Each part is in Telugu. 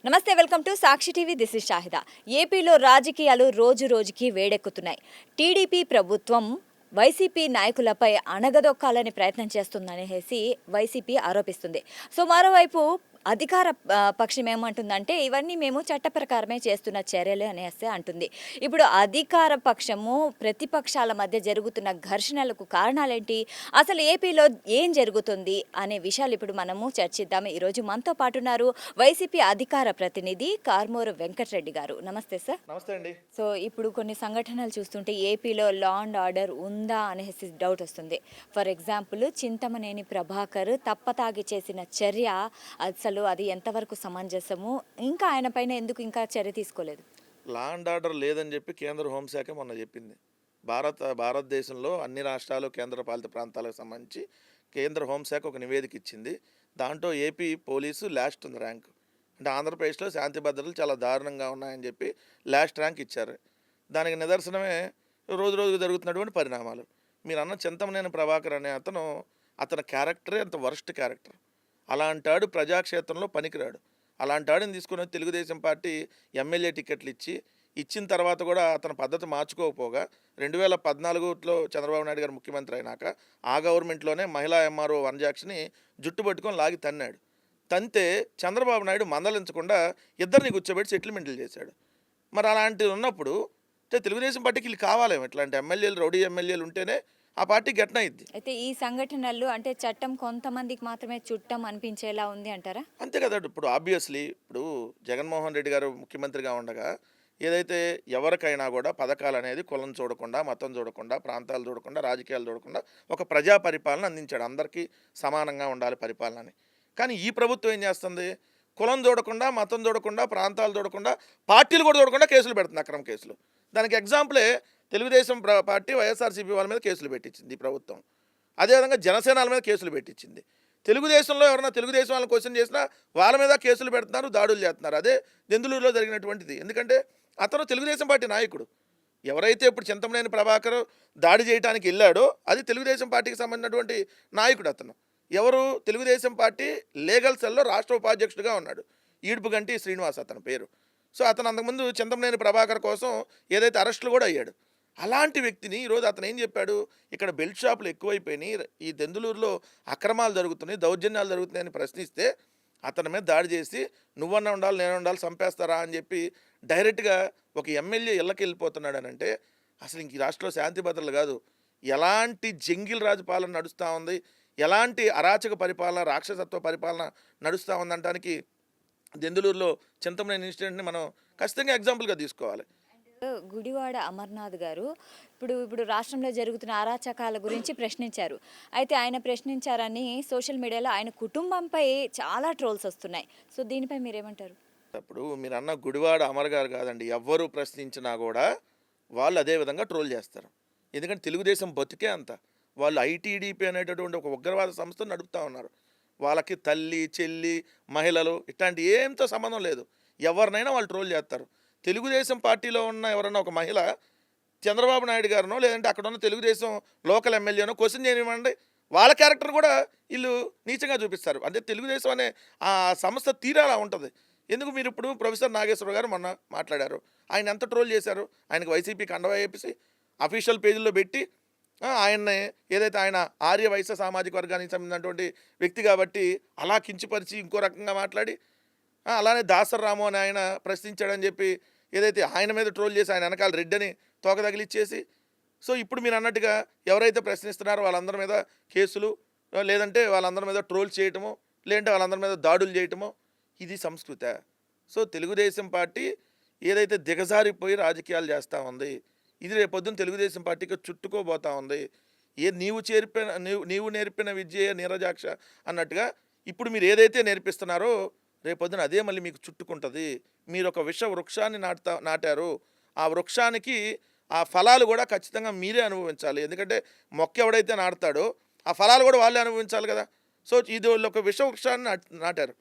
నమస్తే, welcome to Sakshi TV. This is Shahida. ఏపీలో రాజకీయాలు రోజు రోజుకి వేడెక్కుతున్నాయి. టీడీపీ ప్రభుత్వం వైసీపీ నాయకులపై అణగదొక్కాలని ప్రయత్నం చేస్తుందనేసి వైసీపీ ఆరోపిస్తుంది. సో మరోవైపు అధికార పక్షం ఏమంటుందంటే ఇవన్నీ మేము చట్ట ప్రకారమే చేస్తున్న చర్యలు అనేసి అంటుంది. ఇప్పుడు అధికార పక్షము ప్రతిపక్షాల మధ్య జరుగుతున్న ఘర్షణలకు కారణాలేంటి, అసలు ఏపీలో ఏం జరుగుతుంది అనే విషయాలు ఇప్పుడు మనము చర్చిద్దాం. ఈరోజు మనతో పాటు ఉన్నారు వైసీపీ అధికార ప్రతినిధి కార్మూరు వెంకటరెడ్డి గారు. నమస్తే సార్. నమస్తే అండి. సో ఇప్పుడు కొన్ని సంఘటనలు చూస్తుంటే ఏపీలో లా అండ్ ఆర్డర్ ఉందా అనేసి డౌట్ వస్తుంది. ఫర్ ఎగ్జాంపుల్ చింతమనేని ప్రభాకర్ తప్పతాగి చేసిన చర్య అసలు అది ఎంతవరకు సమంజసము, ఇంకా ఆయన పైన ఎందుకు ఇంకా చర్య తీసుకోలేదు? లా అండ్ ఆర్డర్ లేదని చెప్పి కేంద్ర హోంశాఖ మొన్న చెప్పింది. భారతదేశంలో అన్ని రాష్ట్రాలు కేంద్రపాలిత ప్రాంతాలకు సంబంధించి కేంద్ర హోంశాఖ ఒక నివేదిక ఇచ్చింది. దాంట్లో ఏపీ పోలీసు లాస్ట్ ఉంది ర్యాంక్. అంటే ఆంధ్రప్రదేశ్లో శాంతి భద్రతలు చాలా దారుణంగా ఉన్నాయని చెప్పి లాస్ట్ ర్యాంక్ ఇచ్చారు. దానికి నిదర్శనమే రోజు రోజుకు జరుగుతున్నటువంటి పరిణామాలు. మీరు అన్న చింతమనేని ప్రభాకర్ అనే అతని క్యారెక్టరే అంత వరస్ట్ క్యారెక్టర్. అలాంటాడు ప్రజాక్షేత్రంలో పనికిరాడు. అలాంటాడిని తీసుకుని తెలుగుదేశం పార్టీ ఎమ్మెల్యే టికెట్లు ఇచ్చిన తర్వాత కూడా అతని పద్ధతి మార్చుకోకపోగా 2014లో చంద్రబాబు నాయుడు గారు ముఖ్యమంత్రి అయినాక ఆ గవర్నమెంట్లోనే మహిళా ఎంఆర్ఓ వనజాక్షిని జుట్టు పట్టుకొని లాగి తన్నాడు. తంతే చంద్రబాబు నాయుడు మందలించకుండా ఇద్దరిని కూర్చోబెట్టి సెటిల్మెంట్లు చేశాడు. మరి అలాంటివి ఉన్నప్పుడు తెలుగుదేశం పార్టీకి వీళ్ళు కావాలేమో, ఇట్లాంటి ఎమ్మెల్యేలు, రౌడీ ఎమ్మెల్యేలు ఉంటేనే ఆ పార్టీ గెట్నయిద్ది. అయితే ఈ సంఘటనలు అంటే చట్టం కొంతమందికి మాత్రమే చుట్టం అనిపించేలా ఉంది అంటారా? అంతే కదా. ఇప్పుడు ఆబ్వియస్లీ ఇప్పుడు జగన్మోహన్ రెడ్డి గారు ముఖ్యమంత్రిగా ఉండగా ఏదైతే ఎవరికైనా కూడా పథకాలు అనేది కులం చూడకుండా, మతం చూడకుండా, ప్రాంతాలు చూడకుండా, రాజకీయాలు చూడకుండా ఒక ప్రజా పరిపాలన అందించాడు. అందరికీ సమానంగా ఉండాలి పరిపాలన. కానీ ఈ ప్రభుత్వం ఏం చేస్తుంది? కులం చూడకుండా, మతం చూడకుండా, ప్రాంతాలు చూడకుండా, పార్టీలు కూడా చూడకుండా కేసులు పెడుతుంది, అక్రమ కేసులు. దానికి ఎగ్జాంపులే తెలుగుదేశం పార్టీ వైఎస్ఆర్సీపీ వాళ్ళ మీద కేసులు పెట్టించింది ఈ ప్రభుత్వం. అదేవిధంగా జనసేన మీద కేసులు పెట్టించింది. తెలుగుదేశంలో ఎవరైనా తెలుగుదేశం వాళ్ళని క్వశ్చన్ చేసినా వాళ్ళ మీద కేసులు పెడుతున్నారు, దాడులు చేస్తున్నారు. అదే దెందులూరులో జరిగినటువంటిది. ఎందుకంటే అతను తెలుగుదేశం పార్టీ నాయకుడు. ఎవరైతే ఇప్పుడు చింతమనేని ప్రభాకర్ దాడి చేయడానికి వెళ్ళాడో అది తెలుగుదేశం పార్టీకి సంబంధించినటువంటి నాయకుడు. అతను ఎవరు? తెలుగుదేశం పార్టీ లీగల్ సెల్లో రాష్ట్ర ఉపాధ్యక్షుడిగా ఉన్నాడు. ఈడుపుగంటి శ్రీనివాస్ అతని పేరు. సో అతను అంతకుముందు చింతమనేని ప్రభాకర్ కోసం ఏదైతే అరెస్టులు కూడా అయ్యాడు. అలాంటి వ్యక్తిని ఈరోజు అతను ఏం చెప్పాడు? ఇక్కడ బెల్ట్ షాపులు ఎక్కువైపోయినాయి, ఈ దెందులూరులో అక్రమాలు జరుగుతున్నాయి, దౌర్జన్యాలు జరుగుతున్నాయని ప్రశ్నిస్తే అతని మీద దాడి చేసి నువ్వన్నా ఉండాలి, నేను ఉండాలి, చంపేస్తారా అని చెప్పి డైరెక్ట్గా ఒక ఎమ్మెల్యే ఇళ్ళకి వెళ్ళిపోతున్నాడు అని అంటే అసలు ఇంక ఈ రాష్ట్రంలో శాంతి భద్రతలు కాదు, ఎలాంటి జంగిల్ రాజు పాలన నడుస్తూ ఉంది, ఎలాంటి అరాచక పరిపాలన, రాక్షసత్వ పరిపాలన నడుస్తూ ఉందనడానికి దెందులూరులో చింతమనేని ఇన్సిడెంట్ని మనం ఖచ్చితంగా ఎగ్జాంపుల్గా తీసుకోవాలి. గుడివాడ అమర్నాథ్ గారు ఇప్పుడు రాష్ట్రంలో జరుగుతున్న అరాచకాల గురించి ప్రశ్నించారు. అయితే ఆయన ప్రశ్నించారని సోషల్ మీడియాలో ఆయన కుటుంబంపై చాలా ట్రోల్స్ వస్తున్నాయి. సో దీనిపై మీరేమంటారు? ఇప్పుడు మీరు అన్న గుడివాడ అమర్ గారు కాదండి, ఎవ్వరు ప్రశ్నించినా కూడా వాళ్ళు అదే విధంగా ట్రోల్ చేస్తారు. ఎందుకంటే తెలుగుదేశం బతికే అంత. వాళ్ళు ఐటీడీపీ అనేటటువంటి ఒక ఉగ్రవాద సంస్థను నడుపుతూ ఉన్నారు. వాళ్ళకి తల్లి, చెల్లి, మహిళలు ఇట్లాంటి ఏంతో సంబంధం లేదు. ఎవరినైనా వాళ్ళు ట్రోల్ చేస్తారు. తెలుగుదేశం పార్టీలో ఉన్న ఎవరన్నా ఒక మహిళ చంద్రబాబు నాయుడు గారినో లేదంటే అక్కడ ఉన్న తెలుగుదేశం లోకల్ ఎమ్మెల్యేనో క్వశ్చన్ చేయనివ్వండి, వాళ్ళ క్యారెక్టర్ కూడా వీళ్ళు నీచంగా చూపిస్తారు. అంటే తెలుగుదేశం అనే ఆ సంస్థ తీరాలా ఉంటుంది. ఎందుకు మీరు ఇప్పుడు ప్రొఫెసర్ నాగేశ్వర గారు మొన్న మాట్లాడారు, ఆయన ఎంత ట్రోల్ చేశారు. ఆయనకు వైసీపీ కండవా వేసి అఫీషియల్ పేజీల్లో పెట్టి ఆయన్ని ఏదైతే ఆయన ఆర్య వైశ్య సామాజిక వర్గానికి సంబంధించినటువంటి వ్యక్తి కాబట్టి అలా కించిపరిచి ఇంకో రకంగా మాట్లాడి అలానే దాసర్ రాము అని ఆయన ప్రశ్నించాడని చెప్పి ఏదైతే ఆయన మీద ట్రోల్ చేసి ఆయన వెనకాల రెడ్డని తోక తగిలిచ్చేసి, సో ఇప్పుడు మీరు అన్నట్టుగా ఎవరైతే ప్రశ్నిస్తున్నారో వాళ్ళందరి మీద కేసులు, లేదంటే వాళ్ళందరి మీద ట్రోల్ చేయటమో, లేదంటే వాళ్ళందరి మీద దాడులు చేయటమో, ఇది సంస్కృతి. సో తెలుగుదేశం పార్టీ ఏదైతే దిగజారిపోయి రాజకీయాలు చేస్తూ ఉంది, ఇది రేపొద్దున తెలుగుదేశం పార్టీకి చుట్టుకోబోతూ ఉంది. నీవు నేర్పిన విద్య నీరజాక్ష అన్నట్టుగా ఇప్పుడు మీరు ఏదైతే నేర్పిస్తున్నారో రేపొద్దున అదే మళ్ళీ మీకు చుట్టుకుంటుంది. మీరు ఒక విష వృక్షాన్ని నాటారు, ఆ వృక్షానికి ఆ ఫలాలు కూడా ఖచ్చితంగా మీరే అనుభవించాలి. ఎందుకంటే మొక్క ఎవడైతే నాటుతాడో ఆ ఫలాలు కూడా వాళ్ళే అనుభవించాలి కదా. సో ఇది వాళ్ళు ఒక విష వృక్షాన్ని నాటారు.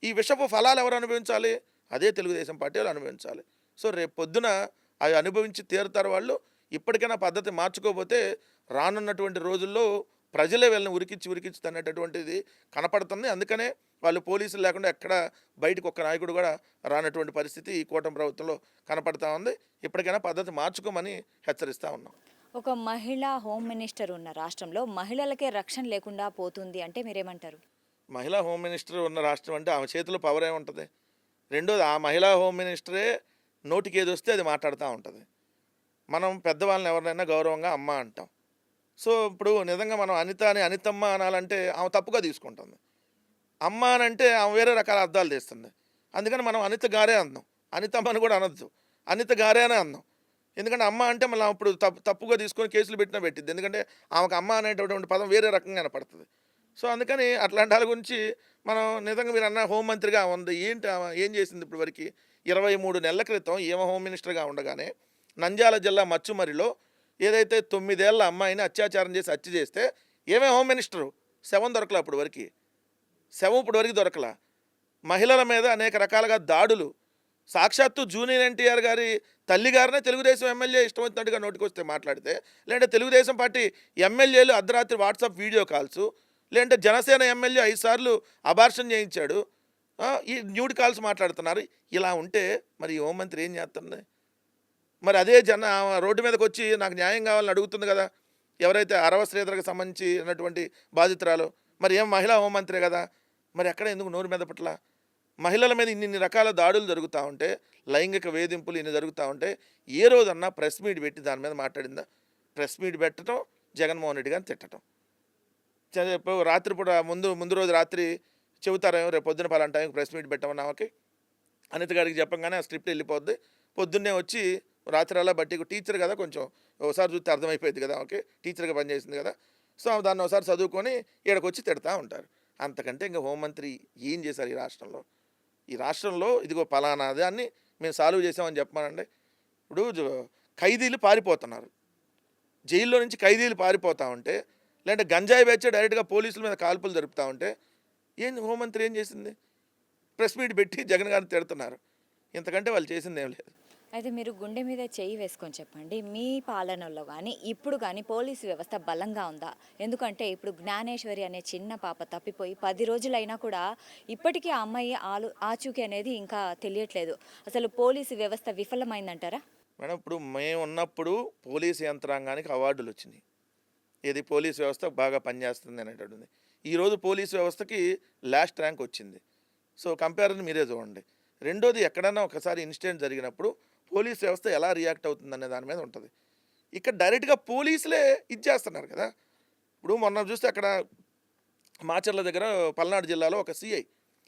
ఈ విషపు ఫలాలు ఎవరు అనుభవించాలి? అదే తెలుగుదేశం పార్టీ వాళ్ళు అనుభవించాలి. సో రేపు పొద్దున అవి అనుభవించి తీరుతారు వాళ్ళు. ఇప్పటికైనా పద్ధతి మార్చుకోకపోతే రానున్నటువంటి రోజుల్లో ప్రజలే వీళ్ళని ఉరికిచ్చి తనేటటువంటిది కనపడుతుంది. అందుకనే వాళ్ళు పోలీసులు లేకుండా ఎక్కడ బయటకు ఒక్క నాయకుడు కూడా రానటువంటి పరిస్థితి ఈ కూటమి ప్రభుత్వంలో కనపడతా ఉంది. ఇప్పటికైనా పద్ధతి మార్చుకోమని హెచ్చరిస్తూ ఉన్నాం. ఒక మహిళా హోమ్ మినిస్టర్ ఉన్న రాష్ట్రంలో మహిళలకే రక్షణ లేకుండా పోతుంది అంటే మీరేమంటారు? మహిళా హోమ్ మినిస్టర్ ఉన్న రాష్ట్రం అంటే ఆమె చేతిలో పవర్ ఏముంటుంది? రెండోది ఆ మహిళా హోమ్ మినిస్టరే నోటికి ఏది వస్తే అది మాట్లాడుతూ ఉంటుంది. మనం పెద్దవాళ్ళని ఎవరినైనా గౌరవంగా అమ్మ అంటాం. సో ఇప్పుడు నిజంగా మనం అనిత అని అనితమ్మ అనాలంటే ఆమె తప్పుగా తీసుకుంటుంది. అమ్మ అని అంటే ఆమె వేరే రకాల అర్థాలు తీస్తుంది. అందుకని మనం అనిత గారే అందాం, అనితమ్మ అని కూడా అనొద్దు, అనిత గారే అనే అందాం. ఎందుకంటే అమ్మ అంటే మళ్ళీ ఇప్పుడు తప్పుగా తీసుకొని కేసులు పెట్టిద్ది. ఎందుకంటే ఆమెకు అమ్మ అనేటటువంటి పదం వేరే రకంగా కనపడుతుంది. సో అందుకని అట్లాంటి వాళ్ళ గురించి మనం నిజంగా మీరు అన్న హోంమంత్రిగా ఉంది ఏంటి ఆమె ఏం చేసింది ఇప్పుడు వరకు? 23 నెలల క్రితం ఈమె హోమ్ మినిస్టర్గా ఉండగానే నంద్యాల జిల్లా మచ్చుమరిలో ఏదైతే 9 ఏళ్ల అమ్మాయిని అత్యాచారం చేసి హత్య చేస్తే ఏమే హోమ్ మినిస్టరు శవం దొరకలా అప్పుడు వరకు, శవం ఇప్పుడు వరకు దొరకలా. మహిళల మీద అనేక రకాలుగా దాడులు, సాక్షాత్తు జూనియర్ ఎన్టీఆర్ గారి తల్లిగారినే తెలుగుదేశం ఎమ్మెల్యే ఇష్టం వచ్చినట్టుగా నోటికొస్తే మాట్లాడితే, లేదంటే తెలుగుదేశం పార్టీ ఎమ్మెల్యేలు అర్ధరాత్రి వాట్సాప్ వీడియో కాల్సు, లేదంటే జనసేన ఎమ్మెల్యే 5 సార్లు అబార్షన్ చేయించాడు, ఈ న్యూడ్ కాల్స్ మాట్లాడుతున్నారు. ఇలా ఉంటే మరి ఈ హోంమంత్రి ఏం చేస్తుంది? మరి అదే రోడ్డు మీదకి వచ్చి నాకు న్యాయం కావాలని అడుగుతుంది కదా, ఎవరైతే అరవ శ్రీధర్కి సంబంధించినటువంటి బాధితురాలు. మరి ఏం మహిళా హోంమంత్రే కదా, మరి ఎక్కడ ఎందుకు నోరు మీద పట్ల? మహిళల మీద ఇన్ని రకాల దాడులు జరుగుతూ ఉంటే, లైంగిక వేధింపులు ఇన్ని జరుగుతూ ఉంటే ఏ రోజన్నా ప్రెస్ మీట్ పెట్టి దాని మీద మాట్లాడిందా? ప్రెస్ మీట్ పెట్టడం, జగన్మోహన్ రెడ్డి గారిని తిట్టడం. రాత్రిపూట ముందు రోజు రాత్రి చెబుతారేమో రేపు పొద్దున పలానా టైంకి ప్రెస్ మీట్ పెట్టమని ఆమెకి అనిత గారికి చెప్పంగానే ఆ స్క్రిప్ట్ వెళ్ళిపోద్ది. పొద్దున్నే వచ్చి రాత్రి అలా బట్టి టీచర్ కదా, కొంచెం ఒకసారి చూస్తే అర్థమైపోయింది కదా, ఓకే టీచర్గా పనిచేసింది కదా. సో దాన్ని ఒకసారి చదువుకొని ఈడకి వచ్చి తిడతా ఉంటారు. అంతకంటే ఇంకా హోంమంత్రి ఏం చేశారు ఈ రాష్ట్రంలో? ఈ రాష్ట్రంలో ఇదిగో పలానా దాన్ని మేము సాల్వ్ చేసామని చెప్పమానండి. ఇప్పుడు ఖైదీలు పారిపోతున్నారు, జైల్లో నుంచి ఖైదీలు పారిపోతూ ఉంటే, లేదంటే గంజాయి బెచ్చే డైరెక్ట్గా పోలీసుల మీద కాల్పులు జరుపుతూ ఉంటే ఏంది హోంమంత్రి ఏం చేసింది? ప్రెస్ మీట్ పెట్టి జగన్ గారిని తిడుతున్నారు. ఇంతకంటే వాళ్ళు చేసింది ఏం లేదు. అయితే మీరు గుండె మీద చెయ్యి వేసుకొని చెప్పండి, మీ పాలనలో కానీ ఇప్పుడు కానీ పోలీసు వ్యవస్థ బలంగా ఉందా? ఎందుకంటే ఇప్పుడు జ్ఞానేశ్వరి అనే చిన్న పాప తప్పిపోయి 10 రోజులైనా కూడా ఇప్పటికీ ఆ అమ్మాయి ఆచూకీ అనేది ఇంకా తెలియట్లేదు. అసలు పోలీసు వ్యవస్థ విఫలమైందంటారా? మేడం ఇప్పుడు మేము ఉన్నప్పుడు పోలీసు యంత్రాంగానికి అవార్డులు వచ్చినాయి. ఏది పోలీసు వ్యవస్థ బాగా పనిచేస్తుంది అనేటటువంటి. ఈరోజు పోలీసు వ్యవస్థకి లాస్ట్ ర్యాంక్ వచ్చింది. సో కంపారిజన్ మీరే చూడండి. రెండోది ఎక్కడన్నా ఒకసారి ఇన్సిడెంట్ జరిగినప్పుడు పోలీస్ వ్యవస్థ ఎలా రియాక్ట్ అవుతుందనే దాని మీద ఉంటుంది. ఇక్కడ డైరెక్ట్గా పోలీసులే ఇచ్చేస్తున్నారు కదా. ఇప్పుడు మొన్న చూస్తే అక్కడ మాచర్ల దగ్గర పల్నాడు జిల్లాలో ఒక సిఐ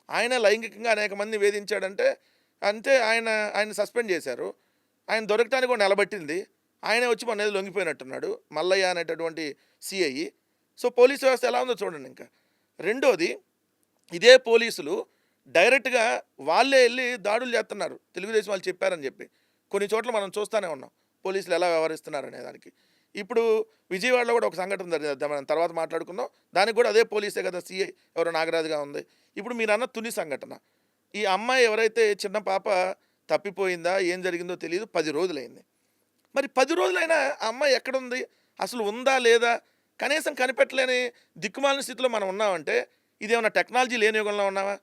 ఆయన లైంగికంగా అనేక మంది వేధించాడంటే అంతే ఆయన సస్పెండ్ చేశారు. ఆయన దొరకటానికి కూడా నిలబట్టింది ఆయనే వచ్చి మన లొంగిపోయినట్టున్నాడు మల్లయ్య అనేటటువంటి సిఐ. సో పోలీస్ వ్యవస్థ ఎలా ఉందో చూడండి. ఇంకా రెండోది ఇదే పోలీసులు డైరెక్ట్గా వాళ్ళే వెళ్ళి దాడులు చేస్తున్నారు, తెలుగుదేశం వాళ్ళు చెప్పారని చెప్పి. కొన్ని చోట్ల మనం చూస్తూనే ఉన్నాం పోలీసులు ఎలా వ్యవహరిస్తున్నారు అనే దానికి. ఇప్పుడు విజయవాడలో కూడా ఒక సంఘటన జరిగింది, మనం తర్వాత మాట్లాడుకుందాం. దానికి కూడా అదే పోలీసే కదా సిఐ ఎవరో నాగరాజుగా ఉంది. ఇప్పుడు మీరు అన్న తుని సంఘటన, ఈ అమ్మాయి ఎవరైతే చిన్న పాప తప్పిపోయిందా ఏం జరిగిందో తెలియదు, 10 రోజులైంది. మరి 10 రోజులైనా ఆ అమ్మాయి ఎక్కడుంది, అసలు ఉందా లేదా కనీసం కనిపెట్టలేని దిక్కుమాలిన స్థితిలో మనం ఉన్నామంటే ఇదేమన్నా టెక్నాలజీ లేని యుగంలో ఉన్నావా?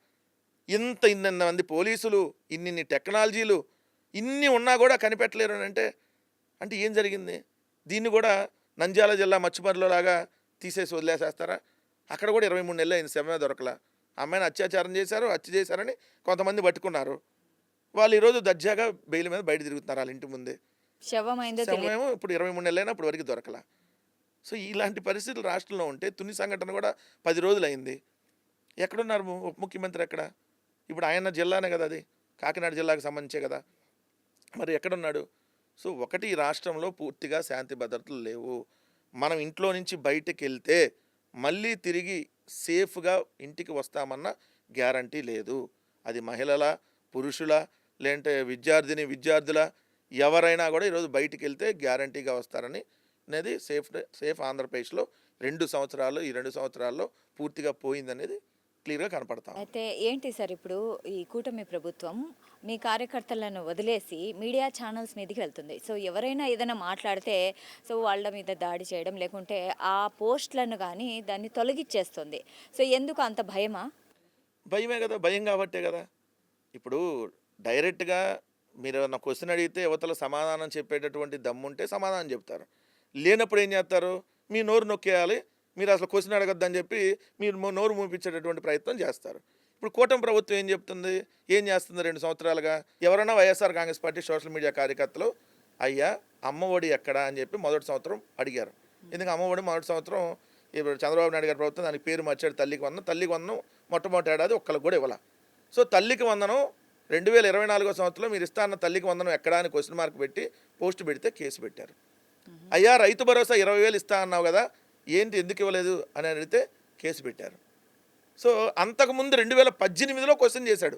ఇన్ని మంది పోలీసులు, ఇన్ని టెక్నాలజీలు ఇన్ని ఉన్నా కూడా కనిపెట్టలేరు అంటే ఏం జరిగింది? దీన్ని కూడా నంద్యాల జిల్లా మచ్చుమరిలో లాగా తీసేసి వదిలేసేస్తారా? అక్కడ కూడా 23 నెలలు అయింది, శవమే దొరకలా. అమ్మాయిని అత్యాచారం చేశారు, హత్య చేశారని కొంతమంది పట్టుకున్నారు. వాళ్ళు ఈరోజు దర్జాగా బెయిల్ మీద బయట తిరుగుతున్నారు వాళ్ళ ఇంటి ముందే. శవమేమో ఇప్పుడు 23 నెలలైనా ఇప్పుడు వరకు దొరకలా. సో ఇలాంటి పరిస్థితులు రాష్ట్రంలో ఉంటే తుని సంఘటన కూడా 10 రోజులు అయింది. ఎక్కడున్నారు ఉప ముఖ్యమంత్రి? ఎక్కడ? ఇప్పుడు ఆయన జిల్లానే కదా, అది కాకినాడ జిల్లాకు సంబంధించే కదా, మరి ఎక్కడున్నాడు? సో ఒకటి, ఈ రాష్ట్రంలో పూర్తిగా శాంతి భద్రతలు లేవు. మనం ఇంట్లో నుంచి బయటకు వెళ్తే మళ్ళీ తిరిగి సేఫ్గా ఇంటికి వస్తామన్న గ్యారంటీ లేదు. అది మహిళల, పురుషుల, లేదంటే విద్యార్థుల ఎవరైనా కూడా ఈరోజు బయటికి వెళ్తే గ్యారంటీగా వస్తారని అనేది సేఫ్ ఆంధ్రప్రదేశ్లో 2 సంవత్సరాలు, ఈ 2 సంవత్సరాల్లో పూర్తిగా పోయిందనేది క్లియర్గా కనపడతాం. అయితే ఏంటి సార్ ఇప్పుడు ఈ కూటమి ప్రభుత్వం మీ కార్యకర్తలను వదిలేసి మీడియా ఛానల్స్ మీదకి వెళ్తుంది. సో ఎవరైనా ఏదైనా మాట్లాడితే సో వాళ్ళ మీద దాడి చేయడం లేకుంటే ఆ పోస్ట్‌లను గానీ దాన్ని తొలగిచ్చేస్తుంది. సో ఎందుకు అంత భయమా? భయమే కదా, భయం కాబట్టే కదా. ఇప్పుడు డైరెక్ట్గా మీరు ఏమన్నా క్వశ్చన్ అడిగితే యువతల సమాధానం చెప్పేటటువంటి దమ్ముంటే సమాధానం చెప్తారు. లేనప్పుడు ఏం చేస్తారు, మీ నోరు నొక్కేయాలి, మీరు అసలు క్వశ్చన్ అడగద్దని చెప్పి మీరు నోరు మూపించేటటువంటి ప్రయత్నం చేస్తారు. ఇప్పుడు కూటమి ప్రభుత్వం ఏం చెప్తుంది, ఏం చేస్తుంది 2 సంవత్సరాలుగా? ఎవరైనా YSR Congress party social media కార్యకర్తలు అయ్యా అమ్మఒడి ఎక్కడా అని చెప్పి మొదటి సంవత్సరం అడిగారు. ఎందుకు అమ్మఒడి మొదటి సంవత్సరం ఇప్పుడు చంద్రబాబు నాయుడు గారి ప్రభుత్వం దానికి పేరు మార్చాడు తల్లికి వందనం. తల్లికి వందనం మొట్టమొదటి ఏడాది ఒక్కరికి కూడా ఇవ్వాల. సో తల్లికి వందనం 2024 సంవత్సరంలో మీరు ఇస్తా అన్న తల్లికి వందనం ఎక్కడా అని క్వశ్చన్ మార్క్ పెట్టి పోస్ట్ పెడితే కేసు పెట్టారు. అయ్యా రైతు భరోసా 20,000 ఇస్తా అన్నావు కదా, ఏంటి ఎందుకు ఇవ్వలేదు అని అడిగితే కేసు పెట్టారు. సో అంతకుముందు 2018లో క్వశ్చన్ చేశాడు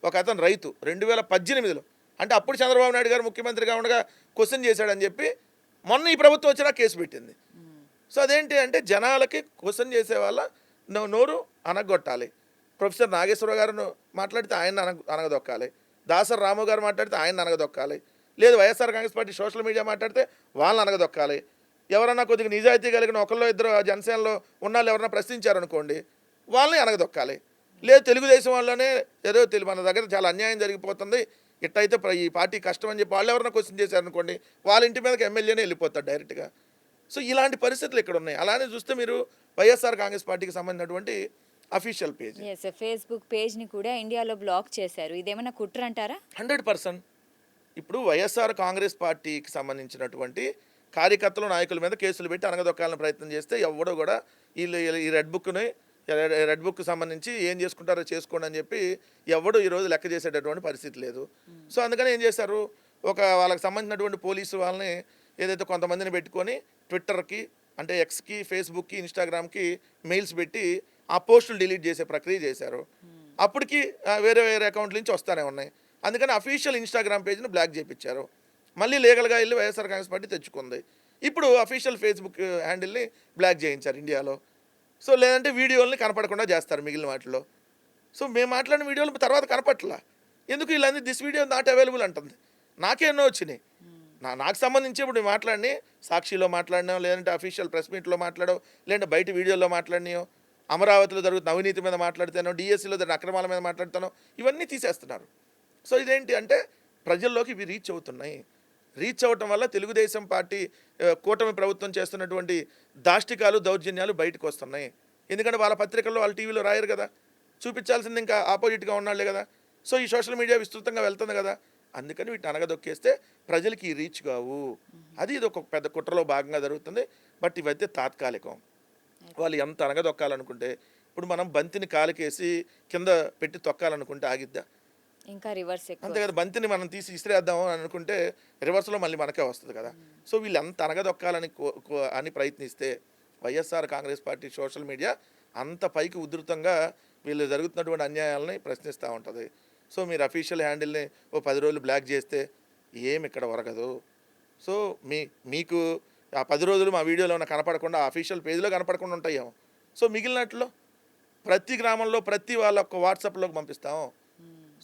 ఒక అతను రైతు. 2018లో అంటే అప్పుడు చంద్రబాబు నాయుడు గారు ముఖ్యమంత్రిగా ఉండగా క్వశ్చన్ చేశాడని చెప్పి మొన్న ఈ ప్రభుత్వం వచ్చినా కేసు పెట్టింది. సో అదేంటి అంటే జనాలకి క్వశ్చన్ చేసే వాళ్ళ నోరు అనగొట్టాలి. ప్రొఫెసర్ నాగేశ్వరరావు గారు మాట్లాడితే ఆయన అనగదొక్కాలి, దాసరి రాము గారు మాట్లాడితే ఆయన అనగదొక్కాలి, లేదు YSR Congress party social media మాట్లాడితే వాళ్ళని అనగదొక్కాలి. ఎవరన్నా కొద్దిగా నిజాయితీ కలిగిన ఒకళ్ళో ఇద్దరు జనసేనలో ఉన్నాళ్ళు ఎవరన్నా ప్రశ్నించారనుకోండి వాళ్ళని అనగదొక్కాలి. లేదు తెలుగుదేశం వాళ్ళనే ఏదో మన దగ్గర చాలా అన్యాయం జరిగిపోతుంది, ఇట్టయితే ఈ పార్టీ కష్టం అని చెప్పి వాళ్ళు ఎవరన్నా క్వశ్చన్ చేశారనుకోండి వాళ్ళ ఇంటి మీదకి ఎమ్మెల్యేనే వెళ్ళిపోతాడు డైరెక్ట్గా. సో ఇలాంటి పరిస్థితులు ఇక్కడ ఉన్నాయి. అలానే చూస్తే మీరు వైఎస్ఆర్ కాంగ్రెస్ పార్టీకి సంబంధించినటువంటి అఫీషియల్ పేజ్ ఫేస్బుక్ పేజ్ని కూడా ఇండియాలో బ్లాక్ చేశారు. ఇదేమైనా కుట్ర అంటారా? 100%. ఇప్పుడు వైఎస్ఆర్ కాంగ్రెస్ పార్టీకి సంబంధించినటువంటి కార్యకర్తలు నాయకుల మీద కేసులు పెట్టి అనగదొక్కాలని ప్రయత్నం చేస్తే ఎవడో కూడా వీళ్ళు ఈ రెడ్ బుక్ సంబంధించి ఏం చేసుకుంటారో చేసుకోండి అని చెప్పి ఎవడు ఈరోజు లెక్క చేసేటటువంటి పరిస్థితి లేదు. సో అందుకని ఏం చేశారు, వాళ్ళకి సంబంధించినటువంటి పోలీసు వాళ్ళని ఏదైతే కొంతమందిని పెట్టుకొని ట్విట్టర్కి అంటే ఎక్స్కి ఫేస్బుక్కి ఇన్స్టాగ్రామ్కి మెయిల్స్ పెట్టి ఆ పోస్టులు డిలీట్ చేసే ప్రక్రియ చేశారు. అప్పటికి వేరే అకౌంట్ల నుంచి వస్తూనే ఉన్నాయి. అందుకని అఫీషియల్ ఇన్స్టాగ్రామ్ పేజ్ని బ్లాక్ చేయించారు. మళ్ళీ లీగల్గా వెళ్ళి వైఎస్ఆర్ కాంగ్రెస్ పార్టీ తెచ్చుకుంది. ఇప్పుడు అఫీషియల్ ఫేస్బుక్ హ్యాండిల్ని బ్లాక్ చేయించారు ఇండియాలో. సో లేదంటే వీడియోల్ని కనపడకుండా చేస్తారు మిగిలిన వాటిలో. సో మేము మాట్లాడిన వీడియోలు తర్వాత కనపట్లా. ఎందుకు వీళ్ళందరూ దిస్ వీడియో నాట్ అవైలబుల్ అంటుంది. నాకే ఎన్నో వచ్చినాయి. నాకు సంబంధించి ఇప్పుడు మాట్లాడిని సాక్షిలో మాట్లాడినాం, లేదంటే అఫీషియల్ ప్రెస్ మీట్లో మాట్లాడావు, లేదంటే బయట వీడియోలో మాట్లాడినాయో, అమరావతిలో జరుగుతున్న అవినీతి మీద మాట్లాడితేనో, డిఎస్సీలో జరిగిన అక్రమాల మీద మాట్లాడుతానో ఇవన్నీ తీసేస్తున్నారు. సో ఇదేంటి అంటే ప్రజల్లోకి ఇవి రీచ్ అవుతున్నాయి. రీచ్ అవ్వటం వల్ల తెలుగుదేశం పార్టీ కూటమి ప్రభుత్వం చేస్తున్నటువంటి దాష్టికాలు దౌర్జన్యాలు బయటకు వస్తున్నాయి. ఎందుకంటే వాళ్ళ పత్రికల్లో వాళ్ళ టీవీలో రాయరు కదా, చూపించాల్సింది ఇంకా ఆపోజిట్గా ఉన్నాళ్లే కదా. సో ఈ సోషల్ మీడియా విస్తృతంగా వెళ్తుంది కదా, అందుకని వీటిని అనగదొక్కేస్తే ప్రజలకి ఈ రీచ్ కావు. ఇది ఒక పెద్ద కుట్రలో భాగంగా జరుగుతుంది. బట్ ఇవైతే తాత్కాలికం. వాళ్ళు ఎంత అనగదొక్కాలనుకుంటే ఇప్పుడు మనం బంతిని కాలికేసి కింద పెట్టి తొక్కాలనుకుంటే ఆగిద్దా? ఇంకా రివర్స్ అంతే కదా, బంతిని మనం తీసి ఇసిరేద్దాము అని అనుకుంటే రివర్స్లో మళ్ళీ మనకే వస్తుంది కదా. సో వీళ్ళు ఎంత అనగదొక్కాలని అని ప్రయత్నిస్తే YSR Congress party social media అంత పైకి ఉధృతంగా వీళ్ళు జరుగుతున్నటువంటి అన్యాయాలని ప్రశ్నిస్తూ ఉంటుంది. సో మీరు అఫీషియల్ హ్యాండిల్ని 10 రోజులు బ్లాక్ చేస్తే ఏమి ఇక్కడ ఒరగదు. సో మీకు ఆ 10 రోజులు మా వీడియోలో కనపడకుండా అఫీషియల్ పేజ్లో కనపడకుండా ఉంటాయేమో. సో మిగిలినట్లో ప్రతి గ్రామంలో ప్రతి వాళ్ళ వాట్సాప్లోకి పంపిస్తాం.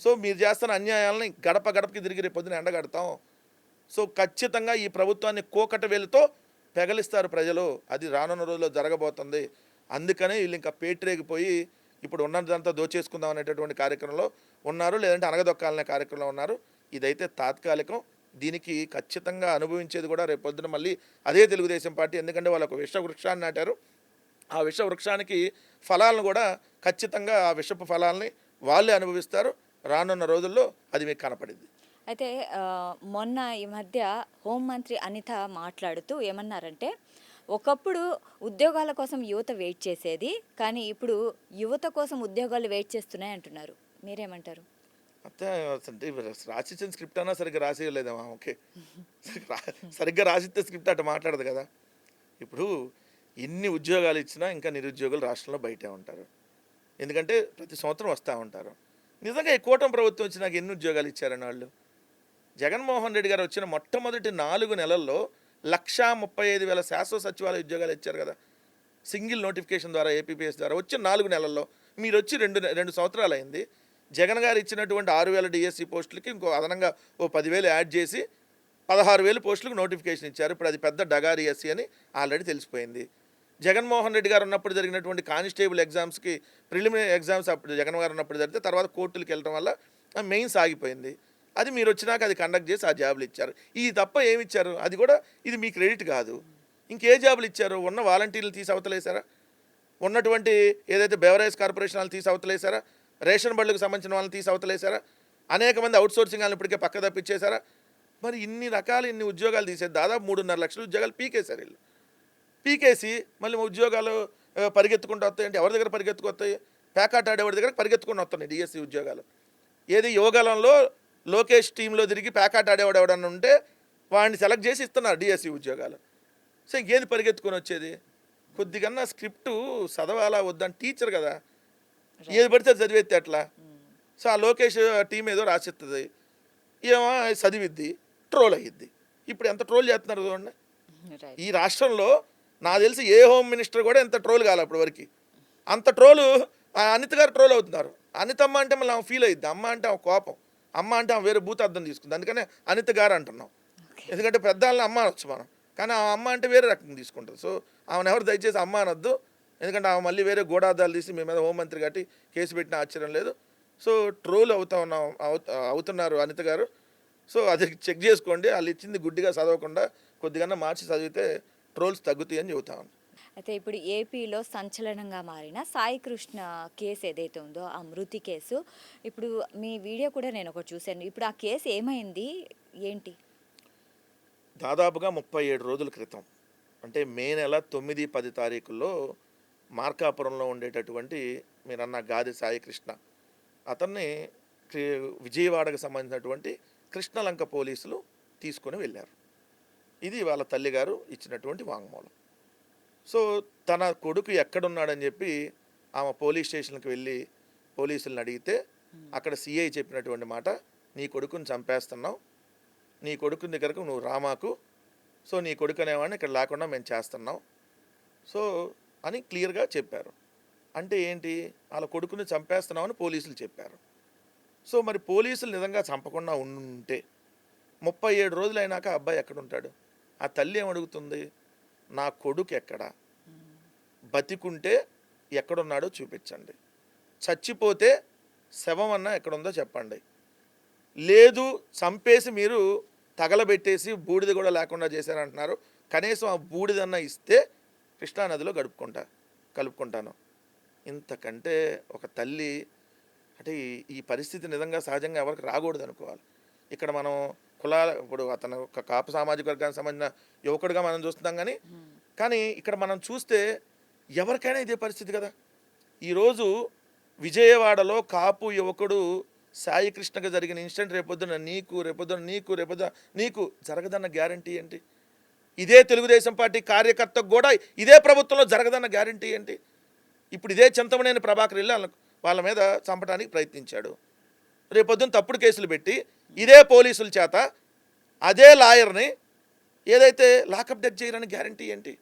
సో మీరు చేస్తున్న అన్యాయాలని గడప గడపకి తిరిగి రేపు పొద్దున ఎండగడతాం. సో ఖచ్చితంగా ఈ ప్రభుత్వాన్ని కోకట వేలుతో పెగలిస్తారు ప్రజలు. అది రానున్న రోజుల్లో జరగబోతుంది. అందుకనే వీళ్ళు ఇంకా పేటరేగిపోయి ఇప్పుడు ఉన్నదంతా దోచేసుకుందాం అనేటటువంటి కార్యక్రమంలో ఉన్నారు, లేదంటే అనగదొక్కాలనే కార్యక్రమంలో ఉన్నారు. ఇదైతే తాత్కాలికం. దీనికి ఖచ్చితంగా అనుభవించేది కూడా రేపు పొద్దున మళ్ళీ అదే తెలుగుదేశం పార్టీ. ఎందుకంటే వాళ్ళు ఒక విష వృక్షాన్ని నాటారు. ఆ విష వృక్షానికి ఫలాలను కూడా ఖచ్చితంగా ఆ విషపు ఫలాలని వాళ్ళే అనుభవిస్తారు. రానున్న రోజుల్లో అది మీకు కనపడింది. అయితే మొన్న ఈ మధ్య హోంమంత్రి అనిత మాట్లాడుతూ ఏమన్నారంటే ఒకప్పుడు ఉద్యోగాల కోసం యువత వెయిట్ చేసేది, కానీ ఇప్పుడు యువత కోసం ఉద్యోగాలు వెయిట్ చేస్తున్నాయి అంటున్నారు. మీరేమంటారు? అంటే రాసిచ్చిన స్క్రిప్ట్ అన్నా సరిగ్గా రాసేయలేదమ్మా. ఓకే, సరిగ్గా రాసిస్తే స్క్రిప్ట్ అట్లా మాట్లాడదు కదా. ఇప్పుడు ఎన్ని ఉద్యోగాలు ఇచ్చినా ఇంకా నిరుద్యోగులు రాష్ట్రంలో బయటే ఉంటారు. ఎందుకంటే ప్రతి సంవత్సరం వస్తూ ఉంటారు. నిజంగా ఈ కూటమి ప్రభుత్వం వచ్చి నాకు ఎన్ని ఉద్యోగాలు ఇచ్చారని వాళ్ళు. జగన్మోహన్ రెడ్డి గారు వచ్చిన మొట్టమొదటి 4 నెలల్లో 1,35,000 శాశ్వత సచివాలయ ఉద్యోగాలు ఇచ్చారు కదా. సింగిల్ నోటిఫికేషన్ ద్వారా ఏపీపీఎస్ ద్వారా వచ్చిన 4 నెలల్లో మీరు వచ్చి రెండు సంవత్సరాలు అయింది. జగన్ గారు ఇచ్చినటువంటి 6,000 డిఎస్సి పోస్టులకి ఇంకో అదనంగా ఓ 10,000 యాడ్ చేసి 16,000 పోస్టులకు నోటిఫికేషన్ ఇచ్చారు. ఇప్పుడు అది పెద్ద డగారి ఎస్సీ అని ఆల్రెడీ తెలిసిపోయింది. జగన్మోహన్ రెడ్డి గారు ఉన్నప్పుడు జరిగినటువంటి కానిస్టేబుల్ ఎగ్జామ్స్కి ప్రిలిమినరీ ఎగ్జామ్స్ అప్పుడు జగన్ గారు ఉన్నప్పుడు జరిగితే తర్వాత కోర్టులకు వెళ్ళడం వల్ల మెయిన్స్ ఆగిపోయింది. అది మీరు వచ్చినాక అది కండక్ట్ చేసి ఆ జాబులు ఇచ్చారు. ఇది తప్ప ఏమి ఇచ్చారు? అది కూడా ఇది మీ క్రెడిట్ కాదు. ఇంకే జాబులు ఇచ్చారు? ఉన్న వాలంటీర్లు తీసి అవతలేసారా? ఉన్నటువంటి ఏదైతే బెవరేజ్ కార్పొరేషన్ వాళ్ళు తీసి అవతలేసారా? రేషన్ బళ్ళకు సంబంధించిన వాళ్ళని తీసి అవతలేసారా? అనేక మంది అవుట్సోర్సింగ్ వాళ్ళని ఇప్పటికే పక్క తప్పించేశారా? మరి ఇన్ని ఉద్యోగాలు తీసేది దాదాపు 3.5 లక్షల ఉద్యోగాలు పీకేశారు వీళ్ళు. పీకేసి మళ్ళీ ఉద్యోగాలు పరిగెత్తుకుంటూ వస్తాయంటే ఎవరి దగ్గర పరిగెత్తుకొస్తాయి? ప్యాకాట్ ఆడేవాడి దగ్గర పరిగెత్తుకుని వస్తున్నాయి డిఎస్సి ఉద్యోగాలు. ఏది యువగలంలో లోకేష్ టీంలో తిరిగి ప్యాకాట్ ఆడేవాడు ఎవడన్నా ఉంటే వాడిని సెలెక్ట్ చేసి ఇస్తున్నారు డిఎస్సి ఉద్యోగాలు. సో ఇంకేది పరిగెత్తుకొని వచ్చేది? కొద్దిగన్నా స్క్రిప్టు చదవాలా వద్దని టీచర్ కదా, ఏది పడితే చదివేస్తే అట్లా. సో ఆ లోకేష్ టీం ఏదో రాసిస్తుంది, ఏమో చదివిద్ది, ట్రోల్ అయ్యిద్ది. ఇప్పుడు ఎంత ట్రోల్ చేస్తున్నారు చూడండి. ఈ రాష్ట్రంలో నాకు తెలిసి ఏ హోమ్ మినిస్టర్ కూడా ఎంత ట్రోల్ కావాలి అప్పటి వరకు. అంత ట్రోలు అనిత గారు ట్రోల్ అవుతున్నారు. అనితమ్మ అంటే మళ్ళీ ఆమె ఫీల్ అయ్యిద్ది. అమ్మ అంటే ఆమె కోపం, అమ్మ అంటే ఆమె వేరే భూతార్థం తీసుకుంది. అందుకనే అనిత గారు అంటున్నాం. ఎందుకంటే పెద్దవాళ్ళని అమ్మ అనొచ్చు మనం, కానీ ఆ అమ్మ అంటే వేరే రకంగా తీసుకుంటుంది. సో ఆమెను ఎవరు దయచేసి అమ్మ అనొద్దు. ఎందుకంటే ఆమె మళ్ళీ వేరే గూఢార్థాలు తీసి మీ మీద హోంమంత్రి కట్టి కేసు పెట్టిన ఆశ్చర్యం లేదు. సో ట్రోల్ అవుతున్నారు అనిత గారు. సో అది చెక్ చేసుకోండి. వాళ్ళు ఇచ్చింది గుడ్డిగా చదవకుండా కొద్దిగా మార్చి చదివితే ట్రోల్స్ తగ్గుతాయి అని చెబుతాను. అయితే ఇప్పుడు ఏపీలో సంచలనంగా మారిన సాయి కృష్ణ కేసు ఏదైతే ఉందో ఆ మృతి కేసు, ఇప్పుడు మీ వీడియో కూడా నేను ఒకటి చూశాను. ఇప్పుడు ఆ కేసు ఏమైంది ఏంటి? దాదాపుగా 37 రోజుల క్రితం, అంటే మే నెల 9, 10 తారీఖుల్లో మార్కాపురంలో ఉండేటటువంటి మీరన్న గాది సాయి కృష్ణ అతన్ని విజయవాడకు సంబంధించినటువంటి కృష్ణలంక పోలీసులు తీసుకొని వెళ్ళారు. ఇది వాళ్ళ తల్లిగారు ఇచ్చినటువంటి వాంగ్మూలం. సో తన కొడుకు ఎక్కడున్నాడని చెప్పి ఆమె పోలీస్ స్టేషన్కి వెళ్ళి పోలీసులను అడిగితే అక్కడ సిఐ చెప్పినటువంటి మాట, నీ కొడుకుని చంపేస్తున్నావు, నీ కొడుకుని దగ్గరకు నువ్వు రామాకు, సో నీ కొడుకు అనేవాడిని ఇక్కడ లేకుండా మేము చేస్తున్నాం సో అని క్లియర్గా చెప్పారు. అంటే ఏంటి? వాళ్ళ కొడుకుని చంపేస్తున్నామని పోలీసులు చెప్పారు. సో మరి పోలీసులు నిజంగా చంపకుండా ఉంటే 37 రోజులు అయినాక అబ్బాయి ఎక్కడుంటాడు? ఆ తల్లి ఏమడుగుతుంది? నా కొడుకు ఎక్కడా? బతికుంటే ఎక్కడున్నాడో చూపించండి, చచ్చిపోతే శవం అన్నా ఎక్కడుందో చెప్పండి. లేదు చంపేసి మీరు తగలబెట్టేసి బూడిద కూడా లేకుండా చేశారంటున్నారు, కనీసం ఆ బూడిదన్నా ఇస్తే కృష్ణానదిలో కలుపుకుంటాను. ఇంతకంటే ఒక తల్లి అంటే ఈ పరిస్థితి నిజంగా సహజంగా ఎవరికి రాకూడదు అనుకోవాలి. ఇక్కడ మనం ఇప్పుడు అతను ఒక కాపు సామాజిక వర్గానికి సంబంధించిన యువకుడిగా మనం చూస్తున్నాం, కానీ ఇక్కడ మనం చూస్తే ఎవరికైనా ఇదే పరిస్థితి కదా. ఈరోజు విజయవాడలో కాపు యువకుడు సాయి కృష్ణకి జరిగిన ఇన్సిడెంట్ రేపొద్దున నీకు జరగదన్న గ్యారంటీ ఏంటి? ఇదే తెలుగుదేశం పార్టీ కార్యకర్తకు కూడా ఇదే ప్రభుత్వంలో జరగదన్న గ్యారంటీ ఏంటి? ఇప్పుడు ఇదే చింతమనేని ప్రభాకర్ వెళ్ళి వాళ్ళ మీద చంపడానికి ప్రయత్నించాడు. రేపొద్దున తప్పుడు కేసులు పెట్టి ఇదే పోలీసుల చేత అదే లాయర్ని ఏదైతే లాకప్ డెత్ చేయరని గ్యారంటీ ఏంటి?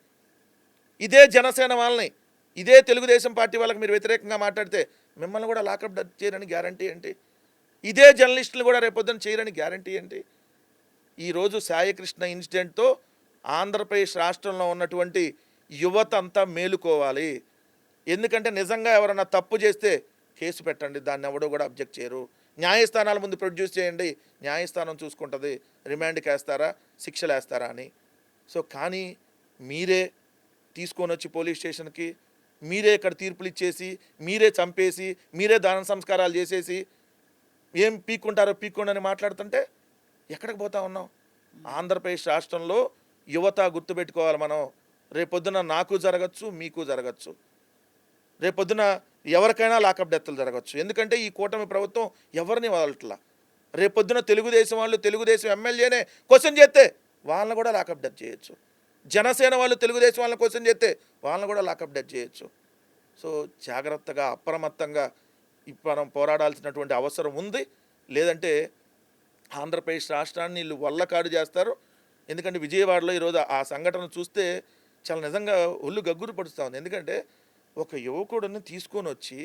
ఇదే జనసేన వాళ్ళని, ఇదే తెలుగుదేశం పార్టీ వాళ్ళకి మీరు వ్యతిరేకంగా మాట్లాడితే మిమ్మల్ని కూడా లాకప్ డెత్ చేయరని గ్యారంటీ ఏంటి? ఇదే జర్నలిస్టులు కూడా రేపొద్దున చేయరని గ్యారంటీ ఏంటి? ఈరోజు సాయికృష్ణ ఇన్సిడెంట్తో ఆంధ్రప్రదేశ్ రాష్ట్రంలో ఉన్నటువంటి యువత అంతా మేలుకోవాలి. ఎందుకంటే నిజంగా ఎవరన్నా తప్పు చేస్తే కేసు పెట్టండి, దాన్ని ఎవడో కూడా అబ్జెక్ట్ చేయరు. న్యాయస్థానాల ముందు ప్రొడ్యూస్ చేయండి, న్యాయస్థానం చూసుకుంటుంది రిమాండ్కి వేస్తారా శిక్షలు వేస్తారా అని. సో కానీ మీరే తీసుకొని వచ్చి పోలీస్ స్టేషన్కి మీరే ఇక్కడ తీర్పులు ఇచ్చేసి మీరే చంపేసి మీరే దాన సంస్కారాలు చేసేసి ఏం పీక్కుంటారని మాట్లాడుతుంటే ఎక్కడికి పోతా ఉన్నాం? ఆంధ్రప్రదేశ్ రాష్ట్రంలో యువత గుర్తుపెట్టుకోవాలి. మనం రేపొద్దున నాకు జరగచ్చు, మీకు జరగచ్చు, రేపొద్దున ఎవరికైనా లాకప్ డెత్తులు జరగచ్చు. ఎందుకంటే ఈ కూటమి ప్రభుత్వం ఎవరిని వదలట్లా. రేపొద్దున తెలుగుదేశం వాళ్ళు తెలుగుదేశం ఎమ్మెల్యేనే క్వశ్చన్ చేస్తే వాళ్ళని కూడా లాకప్ డెత్ చేయొచ్చు. జనసేన వాళ్ళు తెలుగుదేశం వాళ్ళని క్వశ్చన్ చేస్తే వాళ్ళని కూడా లాకప్ డెత్ చేయొచ్చు. సో జాగ్రత్తగా అప్రమత్తంగా మనం పోరాడాల్సినటువంటి అవసరం ఉంది. లేదంటే ఆంధ్రప్రదేశ్ రాష్ట్రాన్ని వీళ్ళు వల్లకాడు చేస్తారు. ఎందుకంటే విజయవాడలో ఈరోజు ఆ సంఘటన చూస్తే చాలా నిజంగా ఒళ్ళు గగ్గురు పడుస్తూ ఉంది. ఎందుకంటే ఒక యువకుడిని తీసుకొని వచ్చి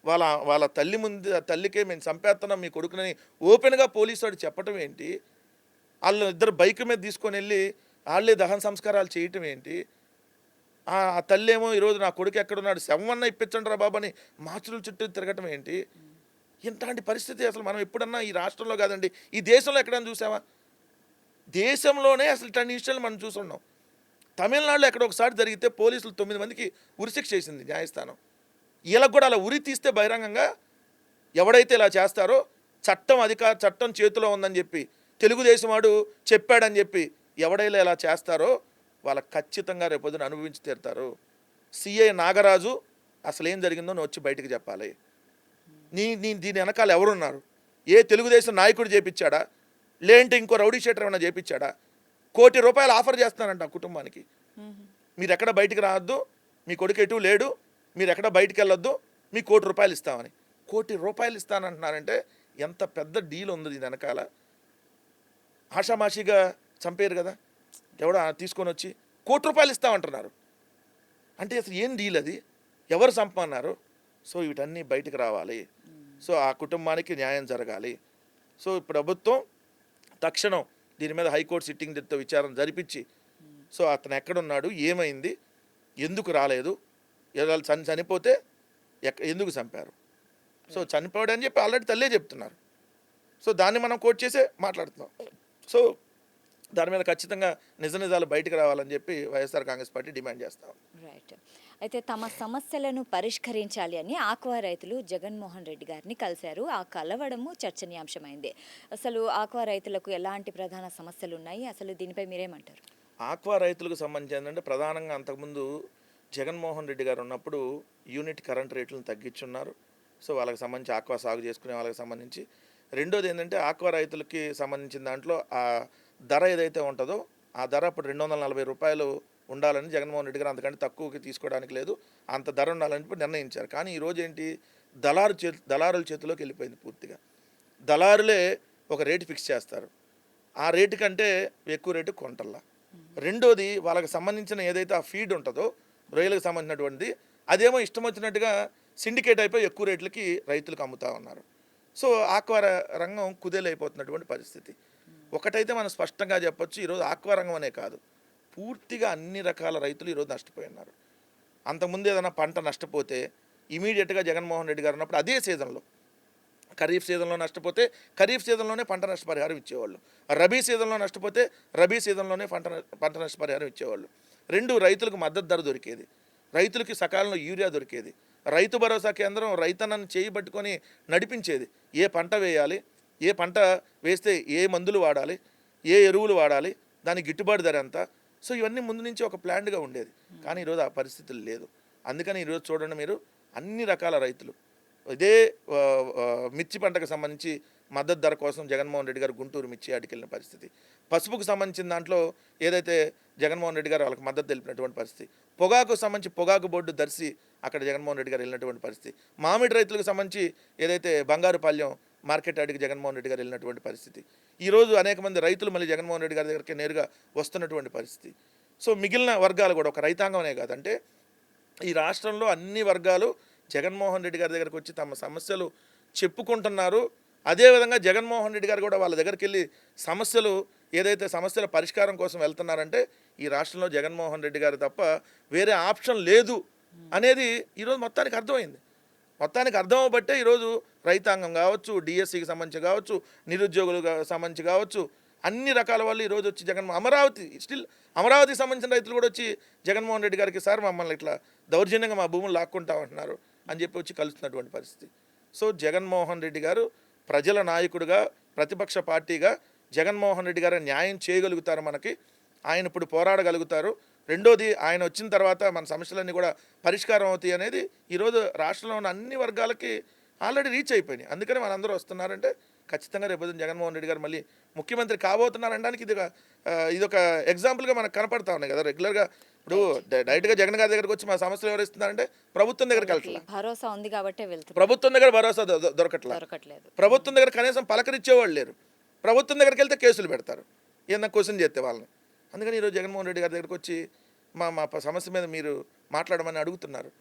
వాళ్ళ వాళ్ళ తల్లి ముందు తల్లికే మేము చంపేస్తున్నాం మీ కొడుకునని ఓపెన్గా పోలీసు వాడు చెప్పటం ఏంటి? వాళ్ళు ఇద్దరు బైక్ మీద తీసుకొని వెళ్ళి వాళ్ళే దహన సంస్కారాలు చేయటం ఏంటి? ఆ తల్లి ఏమో ఈరోజు నా కొడుకు ఎక్కడున్నాడు శవమన్నా ఇప్పించండి రా బాబు అని మార్చుల చుట్టూ తిరగటం ఏంటి? ఇలాంటి పరిస్థితి అసలు మనం ఎప్పుడన్నా ఈ రాష్ట్రంలో కాదండి ఈ దేశంలో ఎక్కడైనా చూసామా? దేశంలోనే అసలు ఇట్లాంటి విషయాలు మనం చూసున్నాం. తమిళనాడులో ఎక్కడ ఒకసారి జరిగితే పోలీసులు 9 మందికి ఉరిశిక్ష చేసింది న్యాయస్థానం. వీళ్ళకు కూడా అలా ఉరి తీస్తే బహిరంగంగా ఎవడైతే ఇలా చేస్తారో చట్టం చేతిలో ఉందని చెప్పి తెలుగుదేశం వాడు చెప్పాడని చెప్పి ఎవడైనా ఇలా చేస్తారో వాళ్ళకి ఖచ్చితంగా రేపొద్దున అనుభవించి తీరుతారు. సిఐ నాగరాజు అసలు ఏం జరిగిందో నువ్వు వచ్చి బయటికి చెప్పాలి. దీని వెనకాల ఎవరున్నారు? ఏ తెలుగుదేశం నాయకుడు చేపించాడా? లేదంటే ఇంకో రౌడీ షీటర్ ఏమైనా చేపించాడా? ₹1 కోటి ఆఫర్ చేస్తానంట ఆ కుటుంబానికి. మీరు ఎక్కడ బయటికి రావద్దు, మీ కొడుకు ఎటు లేడు, మీరు ఎక్కడ బయటికి వెళ్ళొద్దు, మీ ₹1 కోటి ఇస్తామని. ₹1 కోటి ఇస్తానంటున్నారంటే ఎంత పెద్ద డీల్ ఉంది దీని వెనకాల. ఆషామాషిగా చంపేరు కదా ఎవడో తీసుకొని వచ్చి ₹1 కోటి ఇస్తామంటున్నారు. అంటే అసలు ఏం డీల్ అది? ఎవరు చంపమన్నారు? సో వీటన్నీ బయటికి రావాలి. సో ఆ కుటుంబానికి న్యాయం జరగాలి. సో ప్రభుత్వం తక్షణం దీని మీద హైకోర్టు సిట్టింగ్ జడ్జితో విచారణ జరిపించి సో అతను ఎక్కడున్నాడు, ఏమైంది, ఎందుకు రాలేదు, చనిపోతే ఎందుకు చంపారు, సో చనిపోయాడని చెప్పి ఆల్రెడీ తల్లే చెప్తున్నారు. సో దాన్ని మనం కోర్టు చేసే మాట్లాడుతున్నాం. సో దాని మీద ఖచ్చితంగా నిజాలు బయటకు రావాలని చెప్పి వైఎస్ఆర్ కాంగ్రెస్ పార్టీ డిమాండ్ చేస్తాం. రైట్. అయితే తమ సమస్యలను పరిష్కరించాలి అని ఆక్వా రైతులు జగన్మోహన్ రెడ్డి గారిని కలిశారు. ఆ కలవడము చర్చనీయాంశమైంది. అసలు ఆక్వా రైతులకు ఎలాంటి ప్రధాన సమస్యలు ఉన్నాయి, అసలు దీనిపై మీరేమంటారు? ఆక్వా రైతులకు సంబంధించి ఏంటంటే ప్రధానంగా అంతకుముందు జగన్మోహన్ రెడ్డి గారు ఉన్నప్పుడు యూనిట్ కరెంట్ రేట్లను తగ్గించున్నారు. సో వాళ్ళకి సంబంధించి ఆక్వా సాగు చేసుకునే వాళ్ళకి సంబంధించి. రెండోది ఏంటంటే ఆక్వా రైతులకి సంబంధించిన దాంట్లో ఆ ధర ఏదైతే ఉంటుందో ఆ ధర ఇప్పుడు ₹240 ఉండాలని జగన్మోహన్ రెడ్డి గారు అంతకంటే తక్కువకి తీసుకోవడానికి లేదు, అంత ధర ఉండాలని చెప్పి నిర్ణయించారు. కానీ ఈరోజు ఏంటి, దళారుల చేతిలోకి వెళ్ళిపోయింది పూర్తిగా. దళారులే ఒక రేటు ఫిక్స్ చేస్తారు, ఆ రేటు కంటే ఎక్కువ రేటు కొంటల్లా. రెండోది వాళ్ళకి సంబంధించిన ఏదైతే ఆ ఫీడ్ ఉంటుందో రొయ్యలకు సంబంధించినటువంటిది అదేమో ఇష్టం వచ్చినట్టుగా సిండికేట్ అయిపోయి ఎక్కువ రేట్లకి రైతులకు అమ్ముతూ ఉన్నారు. సో ఆక్వా రంగం కుదేలైపోతున్నటువంటి పరిస్థితి. ఒకటైతే మనం స్పష్టంగా చెప్పొచ్చు, ఈరోజు ఆక్వా రంగం అనే కాదు పూర్తిగా అన్ని రకాల రైతులు ఈరోజు నష్టపోయి ఉన్నారు. అంతకుముందు ఏదైనా పంట నష్టపోతే ఇమీడియట్గా జగన్మోహన్ రెడ్డి గారు ఉన్నప్పుడు అదే సీజన్లో ఖరీఫ్ సీజన్లో నష్టపోతే ఖరీఫ్ సీజన్లోనే పంట నష్టపరిహారం ఇచ్చేవాళ్ళు, రబీ సీజన్లో నష్టపోతే రబీ సీజన్లోనే పంట నష్టపరిహారం ఇచ్చేవాళ్ళు. రెండు, రైతులకు మద్దతు ధర దొరికేది, రైతులకి సకాలంలో యూరియా దొరికేది, రైతు భరోసా కేంద్రం రైతన్నను చేయబట్టుకొని నడిపించేది. ఏ పంట వేయాలి, ఏ పంట వేస్తే ఏ మందులు వాడాలి, ఏ ఎరువులు వాడాలి, దానికి గిట్టుబాటు ధర ఎంత, సో ఇవన్నీ ముందు నుంచి ఒక ప్లాన్డ్గా ఉండేది. కానీ ఈరోజు ఆ పరిస్థితులు లేదు. అందుకని ఈరోజు చూడండి మీరు అన్ని రకాల రైతులు ఇదే మిర్చి పంటకు సంబంధించి మద్దతు ధర కోసం జగన్మోహన్ రెడ్డి గారు గుంటూరు మిర్చి యార్డుకి వెళ్ళిన పరిస్థితి, పసుపుకు సంబంధించిన దాంట్లో ఏదైతే జగన్మోహన్ రెడ్డి గారు వాళ్ళకి మద్దతు తెలిపినటువంటి పరిస్థితి, పొగాకు సంబంధించి పొగాకు బోర్డు దర్శి అక్కడ జగన్మోహన్ రెడ్డి గారు వెళ్ళినటువంటి పరిస్థితి, మామిడి రైతులకు సంబంధించి ఏదైతే బంగారుపాళ్యం మార్కెట్ యార్డుకి జగన్మోహన్ రెడ్డి గారు వెళ్ళినటువంటి పరిస్థితి. ఈరోజు అనేక మంది రైతులు మళ్ళీ జగన్మోహన్ రెడ్డి గారి దగ్గరికి నేరుగా వస్తున్నటువంటి పరిస్థితి. సో మిగిలిన వర్గాలు కూడా ఒక రైతాంగమే కాదంటే ఈ రాష్ట్రంలో అన్ని వర్గాలు జగన్మోహన్ రెడ్డి గారి దగ్గరికి వచ్చి తమ సమస్యలు చెప్పుకుంటున్నారు. అదేవిధంగా జగన్మోహన్ రెడ్డి గారు కూడా వాళ్ళ దగ్గరికి వెళ్ళి సమస్యలు ఏదైతే సమస్యల పరిష్కారం కోసం వెళ్తున్నారంటే ఈ రాష్ట్రంలో జగన్మోహన్ రెడ్డి గారు తప్ప వేరే ఆప్షన్ లేదు అనేది ఈరోజు మొత్తానికి అర్థమైంది. మొత్తానికి అర్థం అవ్వబట్టే ఈరోజు రైతాంగం కావచ్చు, డిఎస్సికి సంబంధించి కావచ్చు, నిరుద్యోగులకు సంబంధించి కావచ్చు, అన్ని రకాల వాళ్ళు ఈరోజు వచ్చి అమరావతికి సంబంధించిన రైతులు కూడా వచ్చి జగన్మోహన్ రెడ్డి గారికి సార్ మమ్మల్ని ఇట్లా దౌర్జన్యంగా మా భూములు లాక్కుంటామంటున్నారు అని చెప్పి వచ్చి కలుస్తున్నటువంటి పరిస్థితి. సో జగన్మోహన్ రెడ్డి గారు ప్రజల నాయకుడిగా, ప్రతిపక్ష పార్టీగా జగన్మోహన్ రెడ్డి గారు న్యాయం చేయగలుగుతారు, మనకి ఆయన ఇప్పుడు పోరాడగలుగుతారు. రెండోది ఆయన వచ్చిన తర్వాత మన సమస్యలన్నీ కూడా పరిష్కారం అవుతాయి అనేది ఈరోజు రాష్ట్రంలో ఉన్న అన్ని వర్గాలకి ఆల్రెడీ రీచ్ అయిపోయినాయి. అందుకని మనందరూ వస్తున్నారంటే ఖచ్చితంగా రేపు జగన్మోహన్ రెడ్డి గారు మళ్ళీ ముఖ్యమంత్రి కాబోతున్నారనడానికి ఇదొక ఎగ్జాంపుల్గా మనకు కనపడతా ఉన్నాయి కదా. రెగ్యులర్గా ఇప్పుడు డైరెక్ట్గా జగన్ గారి దగ్గరికి వచ్చి మా సమస్యలు ఎవరు ఇస్తున్నారంటే ప్రభుత్వం దగ్గరికి వెళ్తారు, భరోసా ఉంది కాబట్టి ప్రభుత్వం దగ్గర భరోసా దొరకట్లేదు, ప్రభుత్వం దగ్గర కనీసం పలకరించేవాళ్ళు లేరు, ప్రభుత్వం దగ్గరికి వెళ్తే కేసులు పెడతారు ఏదన్నా క్వశ్చన్ చేస్తే వాళ్ళని. అందుకని ఈరోజు జగన్మోహన్ రెడ్డి గారి దగ్గరికి వచ్చి మా సమస్య మీద మీరు మాట్లాడమని అడుగుతున్నారు.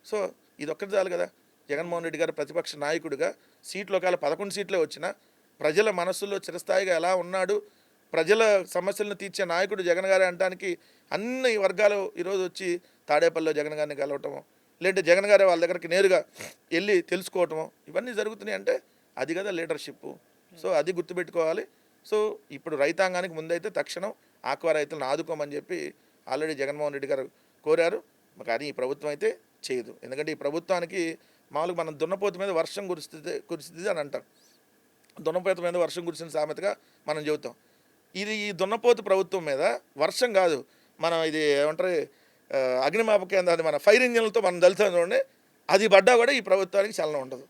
సో ఇది ఒక్కటి చాలు కదా. జగన్మోహన్ రెడ్డి గారు ప్రతిపక్ష నాయకుడిగా సీట్లు ఒకవేళ 11 సీట్లే వచ్చినా ప్రజల మనస్సుల్లో చిరస్థాయిగా ఎలా ఉన్నాడు, ప్రజల సమస్యలను తీర్చే నాయకుడు జగన్ గారే అనడానికి అన్ని వర్గాలు ఈరోజు వచ్చి తాడేపల్లిలో జగన్ గారిని కలవటము, లేదంటే జగన్ గారే వాళ్ళ దగ్గరికి నేరుగా వెళ్ళి తెలుసుకోవటము, ఇవన్నీ జరుగుతున్నాయి అంటే అది కదా లీడర్షిప్. సో అది గుర్తుపెట్టుకోవాలి. సో ఇప్పుడు రైతాంగానికి ముందైతే తక్షణం ఆక్వా రైతులను ఆదుకోమని చెప్పి ఆల్రెడీ జగన్మోహన్ రెడ్డి గారు కోరారు. కానీ ఈ ప్రభుత్వం అయితే చేయదు. ఎందుకంటే ఈ ప్రభుత్వానికి మామూలుగా మనం దున్నపోతు మీద వర్షం కురిస్తుంది అని అంటాం. దున్నపోతు మీద వర్షం కురిసిన సామెతగా మనం చెబుతాం. ఇది ఈ దున్నపోతు ప్రభుత్వం మీద వర్షం కాదు, మనం ఇది ఏమంటారు అగ్నిమాపక కేంద్రాన్ని మన ఫైర్ ఇంజిన్లతో మనం దళితం చూడండి, అది పడ్డా కూడా ఈ ప్రభుత్వానికి చలనం ఉండదు.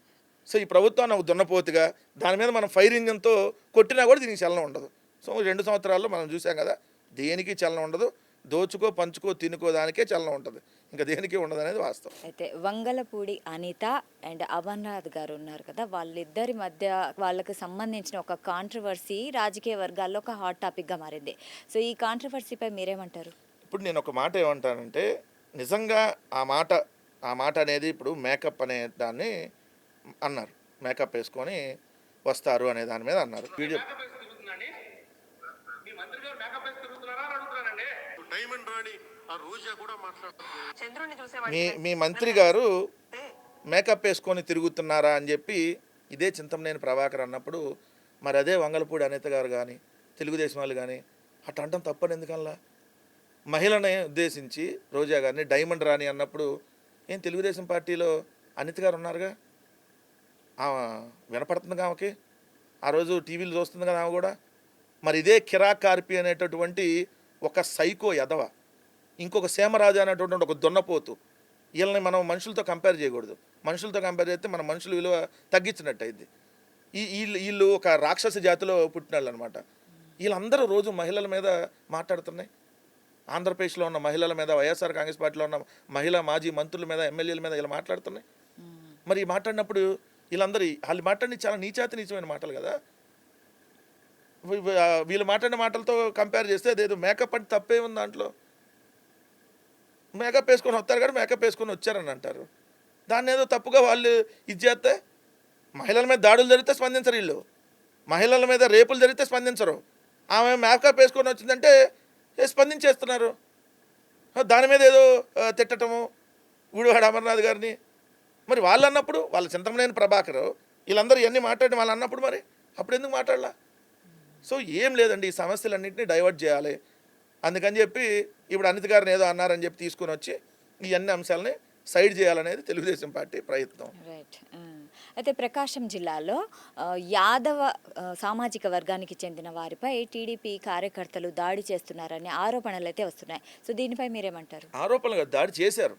సో ఈ ప్రభుత్వాన్ని ఒక దున్నపోతుగా దాని మీద మనం ఫైర్ ఇంజిన్తో కొట్టినా కూడా దీనికి చలనం ఉండదు. సో 2 సంవత్సరాల్లో మనం చూసాం కదా, దేనికి చలనం ఉండదు. దోచుకో పంచుకో తినుకో దానికే చలనం ఉంటుంది, ఇంకా దేనికి ఉండదు అనేది వాస్తవం. అయితే వంగలపూడి అనిత అండ్ అమర్నాథ్ గారు ఉన్నారు కదా, వాళ్ళిద్దరి మధ్య వాళ్ళకి సంబంధించిన ఒక కాంట్రవర్సీ రాజకీయ వర్గాల్లో ఒక హాట్ టాపిక్గా మారింది. సో ఈ కాంట్రవర్సీపై మీరేమంటారు? ఇప్పుడు నేను ఒక మాట ఏమంటానంటే, నిజంగా ఆ మాట అనేది ఇప్పుడు మేకప్ అనే దాన్ని అన్నారు, మేకప్ వేసుకొని వస్తారు అనే దాని మీద అన్నారు. వీడియో మీ మంత్రి గారు మేకప్ వేసుకొని తిరుగుతున్నారా అని చెప్పి ఇదే చింతమనేని ప్రభాకర్ అన్నప్పుడు, మరి అదే వంగలపూడి అనిత గారు కానీ తెలుగుదేశం వాళ్ళు కానీ అట్లా అంటాం తప్పని ఎందుకల్లా? మహిళని ఉద్దేశించి రోజా గారిని డైమండ్ రాణి అన్నప్పుడు ఏం తెలుగుదేశం పార్టీలో అనిత గారు ఉన్నారుగా, ఆమె వినపడుతుంది ఆమెకి, ఆ రోజు టీవీలు చూస్తుంది కదా ఆమె కూడా. మరి ఇదే కిరాక్ కార్పి అనేటటువంటి ఒక సైకో ఎదవ, ఇంకొక సీమరాజు అనేటటువంటి ఒక దున్నపోతు, వీళ్ళని మనం మనుషులతో కంపేర్ చేయకూడదు. మనుషులతో కంపేర్ చేస్తే మన మనుషుల విలువ తగ్గించినట్టు అయింది. వీళ్ళు ఒక రాక్షస జాతిలో పుట్టిన వాళ్ళు అనమాట. వీళ్ళందరూ రోజు మహిళల మీద మాట్లాడుతున్నాయి. ఆంధ్రప్రదేశ్లో ఉన్న మహిళల మీద, వైఎస్ఆర్ కాంగ్రెస్ పార్టీలో ఉన్న మహిళా మాజీ మంత్రుల మీద, ఎమ్మెల్యేల మీద ఇలా మాట్లాడుతున్నాయి. మరి మాట్లాడినప్పుడు వీళ్ళందరూ వాళ్ళు మాట్లాడి చాలా నీచాతి నీచమైన మాటలు కదా. వీళ్ళు మాట్లాడిన మాటలతో కంపేర్ చేస్తే అదేదో మేకప్ అంటే తప్పే ఉంది దాంట్లో. మేకప్ వేసుకొని వస్తారు కానీ మేకప్ వేసుకొని వచ్చారని అంటారు. దాన్ని ఏదో తప్పుగా వాళ్ళు ఇది చేస్తే, మహిళల మీద దాడులు జరిగితే స్పందించరు వీళ్ళు, మహిళల మీద రేపులు జరిగితే స్పందించరు. ఆమె మేకప్ వేసుకొని వచ్చిందంటే స్పందించేస్తున్నారు. దాని మీద ఏదో తిట్టటము గుడివాడ అమర్నాథ్ గారిని. మరి వాళ్ళు అన్నప్పుడు వాళ్ళ చింతమనేని ప్రభాకర్ వీళ్ళందరూ ఇవన్నీ మాట్లాడి వాళ్ళు అన్నప్పుడు మరి అప్పుడు ఎందుకు మాట్లాడలా? సో ఏం లేదండి, ఈ సమస్యలన్నింటినీ డైవర్ట్ చేయాలి. అందుకని చెప్పి ఇప్పుడు అనిత గారిని ఏదో అన్నారని చెప్పి తీసుకుని వచ్చి ఈ అన్ని అంశాలని సైడ్ చేయాలనేది తెలుగుదేశం పార్టీ ప్రయత్నం. రైట్. అయితే ప్రకాశం జిల్లాలో యాదవ సామాజిక వర్గానికి చెందిన వారిపై టీడీపీ కార్యకర్తలు దాడి చేస్తున్నారని ఆరోపణలు అయితే వస్తున్నాయి. సో దీనిపై మీరేమంటారు? ఆరోపణలు దాడి చేశారు,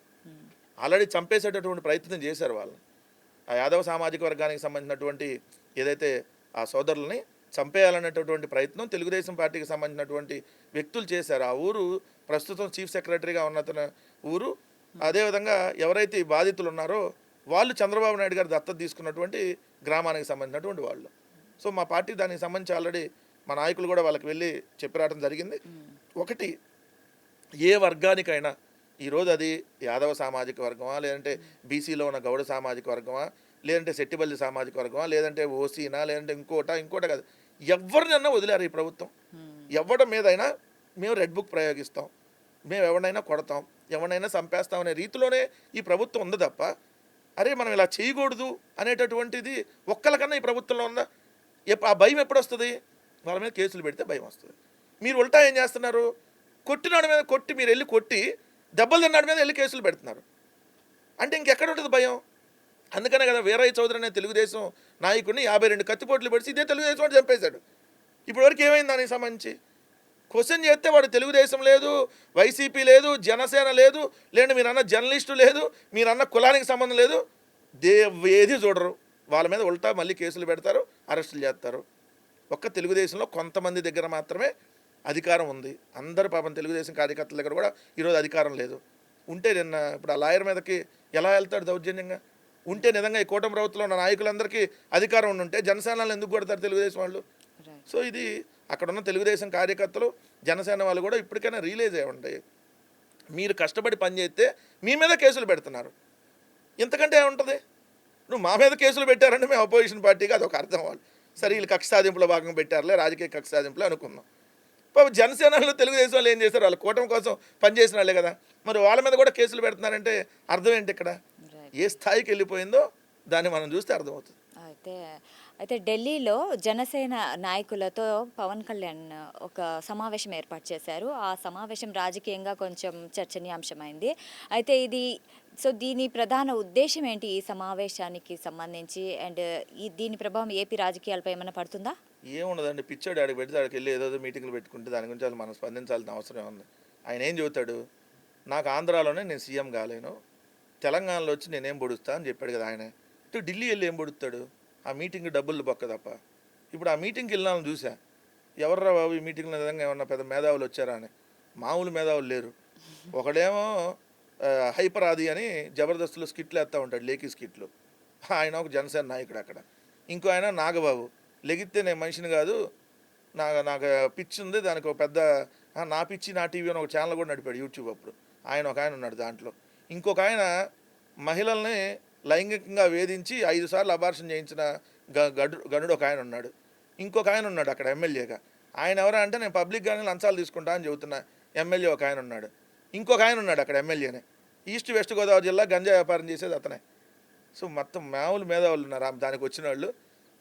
ఆల్రెడీ చంపేసేటటువంటి ప్రయత్నం చేశారు వాళ్ళు. ఆ యాదవ సామాజిక వర్గానికి సంబంధించినటువంటి ఏదైతే ఆ సోదరులని చంపేయాలనేటటువంటి ప్రయత్నం తెలుగుదేశం పార్టీకి సంబంధించినటువంటి వ్యక్తులు చేశారు. ఆ ఊరు ప్రస్తుతం చీఫ్ సెక్రటరీగా ఉన్న ఊరు. అదేవిధంగా ఎవరైతే ఈ బాధితులు ఉన్నారో వాళ్ళు చంద్రబాబు నాయుడు గారు దత్తత తీసుకున్నటువంటి గ్రామానికి సంబంధించినటువంటి వాళ్ళు. సో మా పార్టీ దానికి సంబంధించి ఆల్రెడీ మా నాయకులు కూడా వాళ్ళకి వెళ్ళి చెప్పి రావడం జరిగింది. ఒకటి, ఏ వర్గానికైనా ఈరోజు అది యాదవ సామాజిక వర్గమా, లేదంటే బీసీలో ఉన్న గౌడ సామాజిక వర్గమా, లేదంటే సెట్టిబల్లి సామాజిక వర్గమా, లేదంటే ఓసీనా, లేదంటే ఇంకోట కాదు, ఎవరినైనా వదిలేరు ఈ ప్రభుత్వం. ఎవరి మీదైనా మేము రెడ్ బుక్ ప్రయోగిస్తాం, మేము ఎవరినైనా కొడతాం, ఎవరినైనా చంపేస్తాం అనే రీతిలోనే ఈ ప్రభుత్వం ఉంది తప్ప, అరే మనం ఇలా చేయకూడదు అనేటటువంటిది ఒక్కరికన్నా ఈ ప్రభుత్వంలో ఉందా? ఆ భయం ఎప్పుడు వస్తుంది? వాళ్ళ మీద కేసులు పెడితే భయం వస్తుంది. మీరు ఉల్టా ఏం చేస్తున్నారు? కొట్టినాడి మీద కొట్టి, మీరు వెళ్ళి కొట్టి దెబ్బలు తిన్నాడి మీద వెళ్ళి కేసులు పెడుతున్నారు అంటే ఇంకెక్కడ ఉంటుంది భయం? అందుకనే కదా వీరయ్య చౌదరి అనే తెలుగుదేశం నాయకుడిని 52 కత్తిపోట్లు పెడిచి ఇదే తెలుగుదేశం వాడు చంపేశాడు. ఇప్పటివరకు ఏమైంది దానికి సంబంధించి? క్వశ్చన్ చేస్తే వాడు తెలుగుదేశం లేదు, వైసీపీ లేదు, జనసేన లేదు, లేదంటే మీరన్న జర్నలిస్టు లేదు, మీరన్న కులానికి సంబంధం లేదు, ఏది చూడరు. వాళ్ళ మీద ఉల్టా మళ్ళీ కేసులు పెడతారు, అరెస్టులు చేస్తారు. ఒక్క తెలుగుదేశంలో కొంతమంది దగ్గర మాత్రమే అధికారం ఉంది. అందరూ పాపం తెలుగుదేశం కార్యకర్తల దగ్గర కూడా ఈరోజు అధికారం లేదు. ఉంటే నిన్న ఇప్పుడు ఆ లాయర్ మీదకి ఎలా వెళ్తాడు దౌర్జన్యంగా? ఉంటే నిజంగా ఈ కూటమి ప్రభుత్వంలో ఉన్న నాయకులందరికీ అధికారం ఉండుంటే జనసేనలు ఎందుకు కొడతారు తెలుగుదేశం వాళ్ళు? సో ఇది అక్కడ ఉన్న తెలుగుదేశం కార్యకర్తలు, జనసేన వాళ్ళు కూడా ఇప్పటికైనా రియలైజ్ అయ్యండి. మీరు కష్టపడి పనిచేస్తే మీ మీద కేసులు పెడుతున్నారు, ఇంతకంటే ఏముంటుంది? ఇప్పుడు మా మీద కేసులు పెట్టారంటే మేము అపోజిషన్ పార్టీగా అదొక అర్థం వాళ్ళు. సరే వీళ్ళు కక్ష సాధింపులో భాగంగా పెట్టారులే, రాజకీయ కక్ష సాధింపులు అనుకున్నాం. పాపం జనసేనలో తెలుగుదేశం వాళ్ళు ఏం చేశారు, వాళ్ళు కూటమి కోసం పనిచేసిన వాళ్ళే కదా, మరి వాళ్ళ మీద కూడా కేసులు పెడుతున్నారంటే అర్థం ఏంటి ఇక్కడ? రైట్. ఏ స్థాయికి వెళ్ళిపోయిందో దాన్ని మనం చూస్తే అర్థమవుతుంది. అయితే అయితే ఢిల్లీలో జనసేన నాయకులతో పవన్ కళ్యాణ్ ఒక సమావేశం ఏర్పాటు చేశారు. ఆ సమావేశం రాజకీయంగా కొంచెం చర్చనీయాంశమైంది. అయితే దీని ప్రధాన ఉద్దేశం ఏంటి ఈ సమావేశానికి సంబంధించి? అండ్ దీని ప్రభావం ఏపీ రాజకీయాలపై ఏమైనా పడుతుందా? ఏముండదండి, పిచ్చాడు ఆడికి పెడితే ఆడికి వెళ్ళి ఏదో మీటింగ్లు పెట్టుకుంటే దాని గురించి అసలు మనం స్పందించాల్సిన అవసరం ఉంది. ఆయన ఏం చెబుతాడు, నాకు ఆంధ్రాలోనే నేను సీఎం కాలేను, తెలంగాణలో వచ్చి నేనేం పొడుస్తా అని చెప్పాడు కదా ఆయన. ఇటు ఢిల్లీ వెళ్ళి ఏం పొడుస్తాడు, ఆ మీటింగ్ డబ్బులు బొక్క తప్ప. ఇప్పుడు ఆ మీటింగ్కి వెళ్ళినాను చూసా, ఎవర్రా బాబు ఈ మీటింగ్లో నిజంగా ఏమన్నా పెద్ద మేధావులు వచ్చారా అని. మామూలు మేధావులు లేరు. ఒకడేమో హైపర్ ఆది అని జబర్దస్త్లో స్కిట్లు వేస్తూ ఉంటాడు, లేఖీ స్కిట్లు, ఆయన ఒక జనసేన నాయకుడు అక్కడ. ఇంకో ఆయన నాగబాబు, లెగిస్తే నేను మనిషిని కాదు, నాకు పిచ్చి ఉంది, దానికి ఒక పెద్ద నా పిచ్చి నా టీవీ అని ఒక ఛానల్ కూడా నడిపాడు యూట్యూబ్ అప్పుడు. ఆయన ఒక ఆయన ఉన్నాడు దాంట్లో. ఇంకొక ఆయన మహిళల్ని లైంగికంగా వేధించి 5 సార్లు అబార్షన్ చేయించిన గనుడు ఒక ఆయన ఉన్నాడు. ఇంకొక ఆయన ఉన్నాడు అక్కడ ఎమ్మెల్యేగా. ఆయన ఎవరా అంటే నేను పబ్లిక్గానే లంచాలు తీసుకుంటా అని చెబుతున్నా ఎమ్మెల్యే ఒక ఆయన ఉన్నాడు. ఇంకొక ఆయన ఉన్నాడు అక్కడ ఎమ్మెల్యేనే, ఈస్ట్ వెస్ట్ గోదావరి జిల్లా గంజా వ్యాపారం చేసేది అతనే. సో మొత్తం మామూలు మేధావులు ఉన్నారు దానికి వచ్చిన వాళ్ళు.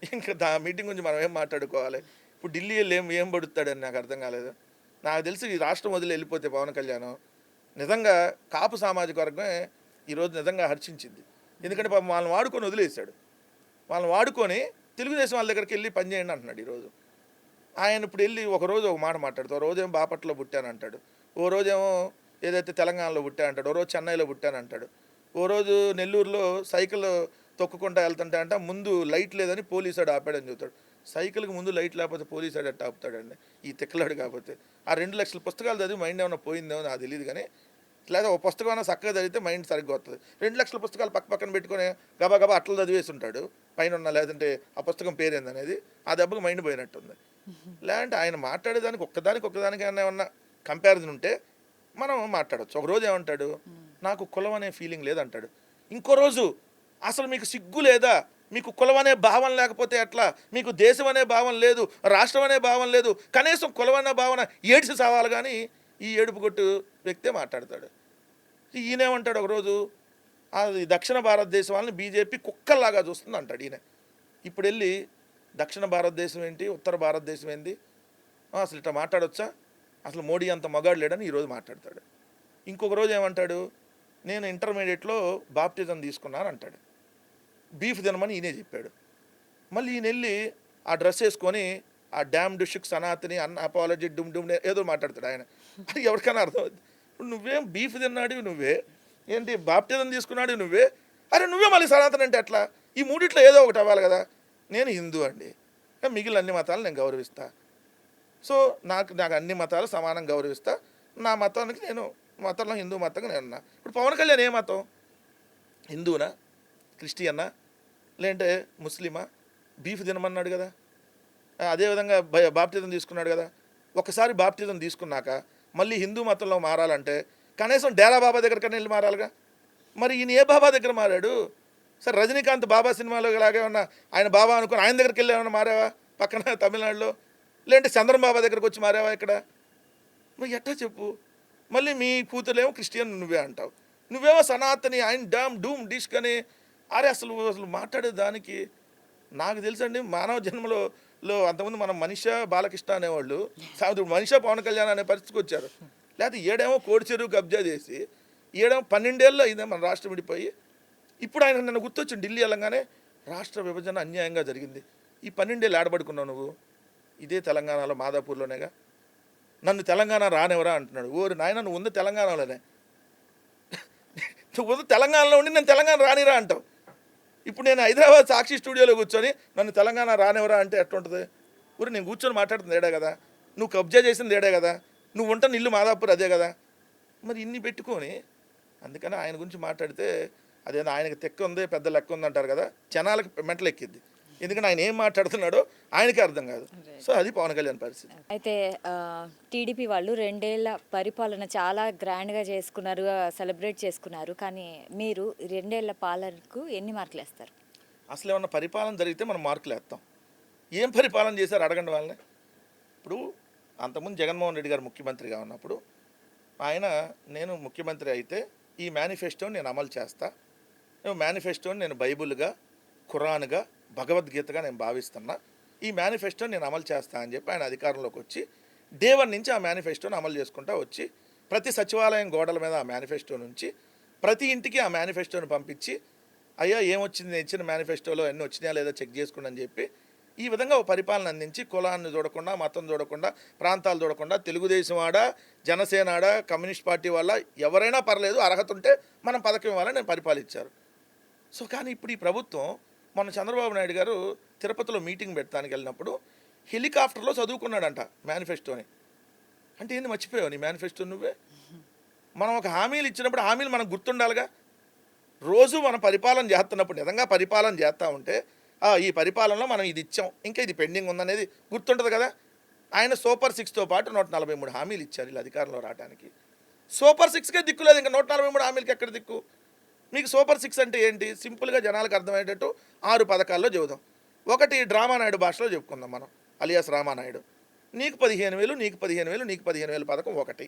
ఇంకా మీటింగ్ గురించి మనం ఏం మాట్లాడుకోవాలి? ఇప్పుడు ఢిల్లీ వెళ్ళి ఏం పడుతాడని నాకు అర్థం కాలేదు. నాకు తెలిసి ఈ రాష్ట్రం వదిలి వెళ్ళిపోతే పవన్ కళ్యాణ్ నిజంగా కాపు సామాజిక వర్గమే ఈరోజు నిజంగా హర్షించింది. ఎందుకంటే పాపం వాళ్ళని వాడుకొని వదిలేశాడు. వాళ్ళని వాడుకొని తెలుగుదేశం వాళ్ళ దగ్గరికి వెళ్ళి పనిచేయండి అంటున్నాడు ఈరోజు. ఆయన ఇప్పుడు వెళ్ళి ఒకరోజు ఒక మాట మాట్లాడుతూ, ఓ రోజేమో బాపట్లలో పుట్టానంటాడు, ఓ రోజేమో ఏదైతే తెలంగాణలో పుట్టానంటాడు, ఓ రోజు చెన్నైలో పుట్టానంటాడు, ఓ రోజు నెల్లూరులో సైకిల్ తొక్కుకుంటా వెళ్తుంటే అంట ముందు లైట్ లేదని పోలీసాడు ఆపాడని చెబుతాడు. సైకిల్కి ముందు లైట్ లేకపోతే పోలీసాడు ఎట్ట ఆపుతాడండి ఈ తిక్కలాడు? కాకపోతే ఆ 2 లక్షల పుస్తకాలు చదివి మైండ్ ఏమైనా పోయిందేమో నాకు తెలియదు, కానీ లేదా ఒక పుస్తకం అయినా చక్కగా చదివితే మైండ్ సరిగ్గా వస్తుంది. 2 లక్షల పుస్తకాలు పక్కన పెట్టుకొని గబా అట్లా చదివేసి ఉంటాడు పైన ఉన్న, లేదంటే ఆ పుస్తకం పేరేందనేది, ఆ దెబ్బకు మైండ్ పోయినట్టుంది. లేదంటే ఆయన మాట్లాడేదానికి ఒక్కదానికి ఏమన్నా కంపారిజన్ ఉంటే మనం మాట్లాడవచ్చు. ఒక రోజు ఏమంటాడు, నాకు కులం అనే ఫీలింగ్ లేదంటాడు. ఇంకో రోజు అసలు మీకు సిగ్గు లేదా, మీకు కులం అనే భావన లేకపోతే ఎట్లా, మీకు దేశం అనే భావన లేదు, రాష్ట్రం అనే భావన లేదు, కనీసం కులం అనే భావన ఏడ్చి సావాలి, కానీ ఈ ఏడుపు కొట్టు వ్యక్తే మాట్లాడతాడు. ఈయనేమంటాడు ఒకరోజు, అది దక్షిణ భారతదేశం వాళ్ళని బీజేపీ కుక్కల్లాగా చూస్తుంది అంటాడు ఈయన. ఇప్పుడు వెళ్ళి దక్షిణ భారతదేశం ఏంటి, ఉత్తర భారతదేశం ఏంటి, అసలు ఇట్లా మాట్లాడొచ్చా, అసలు మోడీ అంత మగాడు లేడని ఈరోజు మాట్లాడతాడు. ఇంకొక రోజు ఏమంటాడు, నేను ఇంటర్మీడియట్లో బాప్టిజం తీసుకున్నాను అంటాడు. బీఫ్ తినమని ఈయనే చెప్పాడు. మళ్ళీ ఈయన వెళ్ళి ఆ డ్రెస్ వేసుకొని ఆ డ్యామ్ డుషుక్ సనాతని అన్న అపాలజీ డుమ్ ఏదో మాట్లాడతాడు ఆయన. అది ఎవరికైనా అర్థమవుతుంది. ఇప్పుడు నువ్వేం బీఫ్ తిన్నాడు నువ్వే, ఏంటి బాప్టిజం తీసుకున్నాడు నువ్వే, అరే నువ్వే మళ్ళీ సనాతన అంటే ఎట్లా? ఈ మూడిట్లో ఏదో ఒకటి అవ్వాలి కదా. నేను హిందూ అండి, మిగిలిన అన్ని మతాలు నేను గౌరవిస్తా. సో నాకు అన్ని మతాలు సమానం గౌరవిస్తా. నా మతానికి నేను మతంలో హిందూ మతంగా నేను ఉన్నా. ఇప్పుడు పవన్ కళ్యాణ్ ఏ మతం, హిందూనా, క్రిస్టియన్నా, లేదంటే ముస్లిమా? బీఫ్ తినమన్నాడు కదా, అదేవిధంగా బాప్టిజం తీసుకున్నాడు కదా. ఒకసారి బాప్టిజం తీసుకున్నాక మళ్ళీ హిందూ మతంలో మారాలంటే కనీసం డేరా బాబా దగ్గరకన్నా వెళ్ళి మారాలిగా. మరి ఈయన ఏ బాబా దగ్గర మారాడు? సరే రజనీకాంత్ బాబా సినిమాలో లాగే ఉన్నా ఆయన బాబా అనుకుని ఆయన దగ్గరికి వెళ్ళి ఏమన్నా మారావా పక్కన తమిళనాడులో? లేదంటే చంద్రబాబా దగ్గరకు వచ్చి మారావా ఇక్కడ? నువ్వు ఎట్టా చెప్పు. మళ్ళీ మీ కూతురులేమో క్రిస్టియన్ నువ్వే అంటావు, నువ్వేమో సనాతని, ఆయన డామ్ డూమ్ డిష్ కానీ. అరే అసలు మాట్లాడే దానికి నాకు తెలుసండి, మానవ జన్మలో అంతకుముందు మనం మనిషా బాలకృష్ణ అనేవాళ్ళు, సాయంత్రం మనిషా పవన్ కళ్యాణ్ అనే పరిస్థితికి వచ్చారు. లేకపోతే ఏడేమో కోడి చెరువు కబ్జా చేసి, ఏడేమో 12 ఏళ్ళు అయిందే మన రాష్ట్రం విడిపోయి. ఇప్పుడు ఆయన నన్ను గుర్తొచ్చింది, ఢిల్లీ వెళ్ళంగానే రాష్ట్ర విభజన అన్యాయంగా జరిగింది, ఈ 12 ఏళ్ళు ఆడబడుకున్నావు నువ్వు, ఇదే తెలంగాణలో మాదాపూర్లోనేగా, నన్ను తెలంగాణ రానివరా అంటున్నాడు. ఓరు నాయన నువ్వు ఉంది తెలంగాణలోనే, నువ్వు ఉంది తెలంగాణలో ఉండి నేను తెలంగాణ రానిరా అంటావు. ఇప్పుడు నేను హైదరాబాద్ సాక్షి స్టూడియోలో కూర్చొని నన్ను తెలంగాణ రానివరా అంటే ఎట్లుంటుంది? ఊరు నేను కూర్చొని మాట్లాడుతుంది ఏడే కదా, నువ్వు కబ్జా చేసింది ఏడే కదా, నువ్వు ఉంటున్న ఇల్లు మాదాపూర్ అదే కదా. మరి ఇన్ని పెట్టుకొని అందుకని ఆయన గురించి మాట్లాడితే అదేదో ఆయనకి తెక్క ఉంది పెద్ద లెక్క ఉంది అంటారు కదా, జనాలకు మెంటలు ఎక్కిద్ది. ఎందుకంటే ఆయన ఏం మాట్లాడుతున్నాడో ఆయనకే అర్థం కాదు. సో అది పవన్ కళ్యాణ్ పరిస్థితి. అయితే టీడీపీ వాళ్ళు 2 ఏళ్ల పరిపాలన చాలా గ్రాండ్గా చేసుకున్నారు, సెలబ్రేట్ చేసుకున్నారు. కానీ మీరు 2 ఏళ్ల పాలనకు ఎన్ని మార్కులు వేస్తారు? అసలు ఏమన్నా పరిపాలన జరిగితే మనం మార్కులు వేస్తాం. ఏం పరిపాలన చేశారు అడగండి వాళ్ళని. ఇప్పుడు అంతకుముందు జగన్మోహన్ రెడ్డి గారు ముఖ్యమంత్రిగా ఉన్నప్పుడు ఆయన, నేను ముఖ్యమంత్రి అయితే ఈ మేనిఫెస్టోని నేను అమలు చేస్తా, మేనిఫెస్టోని నేను బైబుల్గా, ఖురాన్గా, భగవద్గీతగా నేను భావిస్తున్నా, ఈ మేనిఫెస్టోని నేను అమలు చేస్తా అని చెప్పి ఆయన అధికారంలోకి వచ్చి డే 1 నుంచి ఆ మేనిఫెస్టోని అమలు చేసుకుంటూ వచ్చి ప్రతి సచివాలయం గోడల మీద ఆ మేనిఫెస్టో నుంచి ప్రతి ఇంటికి ఆ మేనిఫెస్టోని పంపించి, అయ్యా ఏమొచ్చింది, నేను ఇచ్చిన మేనిఫెస్టోలో ఎన్ని వచ్చినాయా లేదా చెక్ చేసుకోండి అని చెప్పి ఈ విధంగా ఒక పరిపాలన అందించి కులాన్ని చూడకుండా, మతం చూడకుండా, ప్రాంతాలు చూడకుండా, తెలుగుదేశం ఆడా, జనసేన ఆడా, కమ్యూనిస్ట్ పార్టీ వల్ల ఎవరైనా పర్లేదు, అర్హత ఉంటే మనం పథకం ఇవ్వాలని నేను పరిపాలించారు. సో కానీ ఇప్పుడు ఈ ప్రభుత్వం, మొన్న చంద్రబాబు నాయుడు గారు తిరుపతిలో మీటింగ్ పెట్టడానికి వెళ్ళినప్పుడు హెలికాప్టర్లో చదువుకున్నాడంట మేనిఫెస్టోని. అంటే ఏంది, మర్చిపోయావు నీ మేనిఫెస్టో నువ్వే? మనం ఒక హామీలు ఇచ్చినప్పుడు హామీలు మనకు గుర్తుండాలిగా. రోజు మనం పరిపాలన చేస్తున్నప్పుడు నిజంగా పరిపాలన చేస్తూ ఉంటే ఈ పరిపాలనలో మనం ఇది ఇచ్చాం, ఇంకా ఇది పెండింగ్ ఉందనేది గుర్తుంటుంది కదా. ఆయన సూపర్ 6తో పాటు 143 హామీలు ఇచ్చారు ఇలా అధికారంలో రావడానికి. సూపర్ 6కే దిక్కు లేదు, ఇంకా 143 హామీలకి ఎక్కడ దిక్కు? మీకు సూపర్ 6 అంటే ఏంటి? సింపుల్గా జనాలకు అర్థమయ్యేటట్టు 6 పథకాల్లో చెబుదాం. ఒకటి డ్రామానాయుడు భాషలో చెప్పుకుందాం మనం, అలియాస్ రామానాయుడు. నీకు 15,000, నీకు 15,000, నీకు 15,000 పథకం ఒకటి,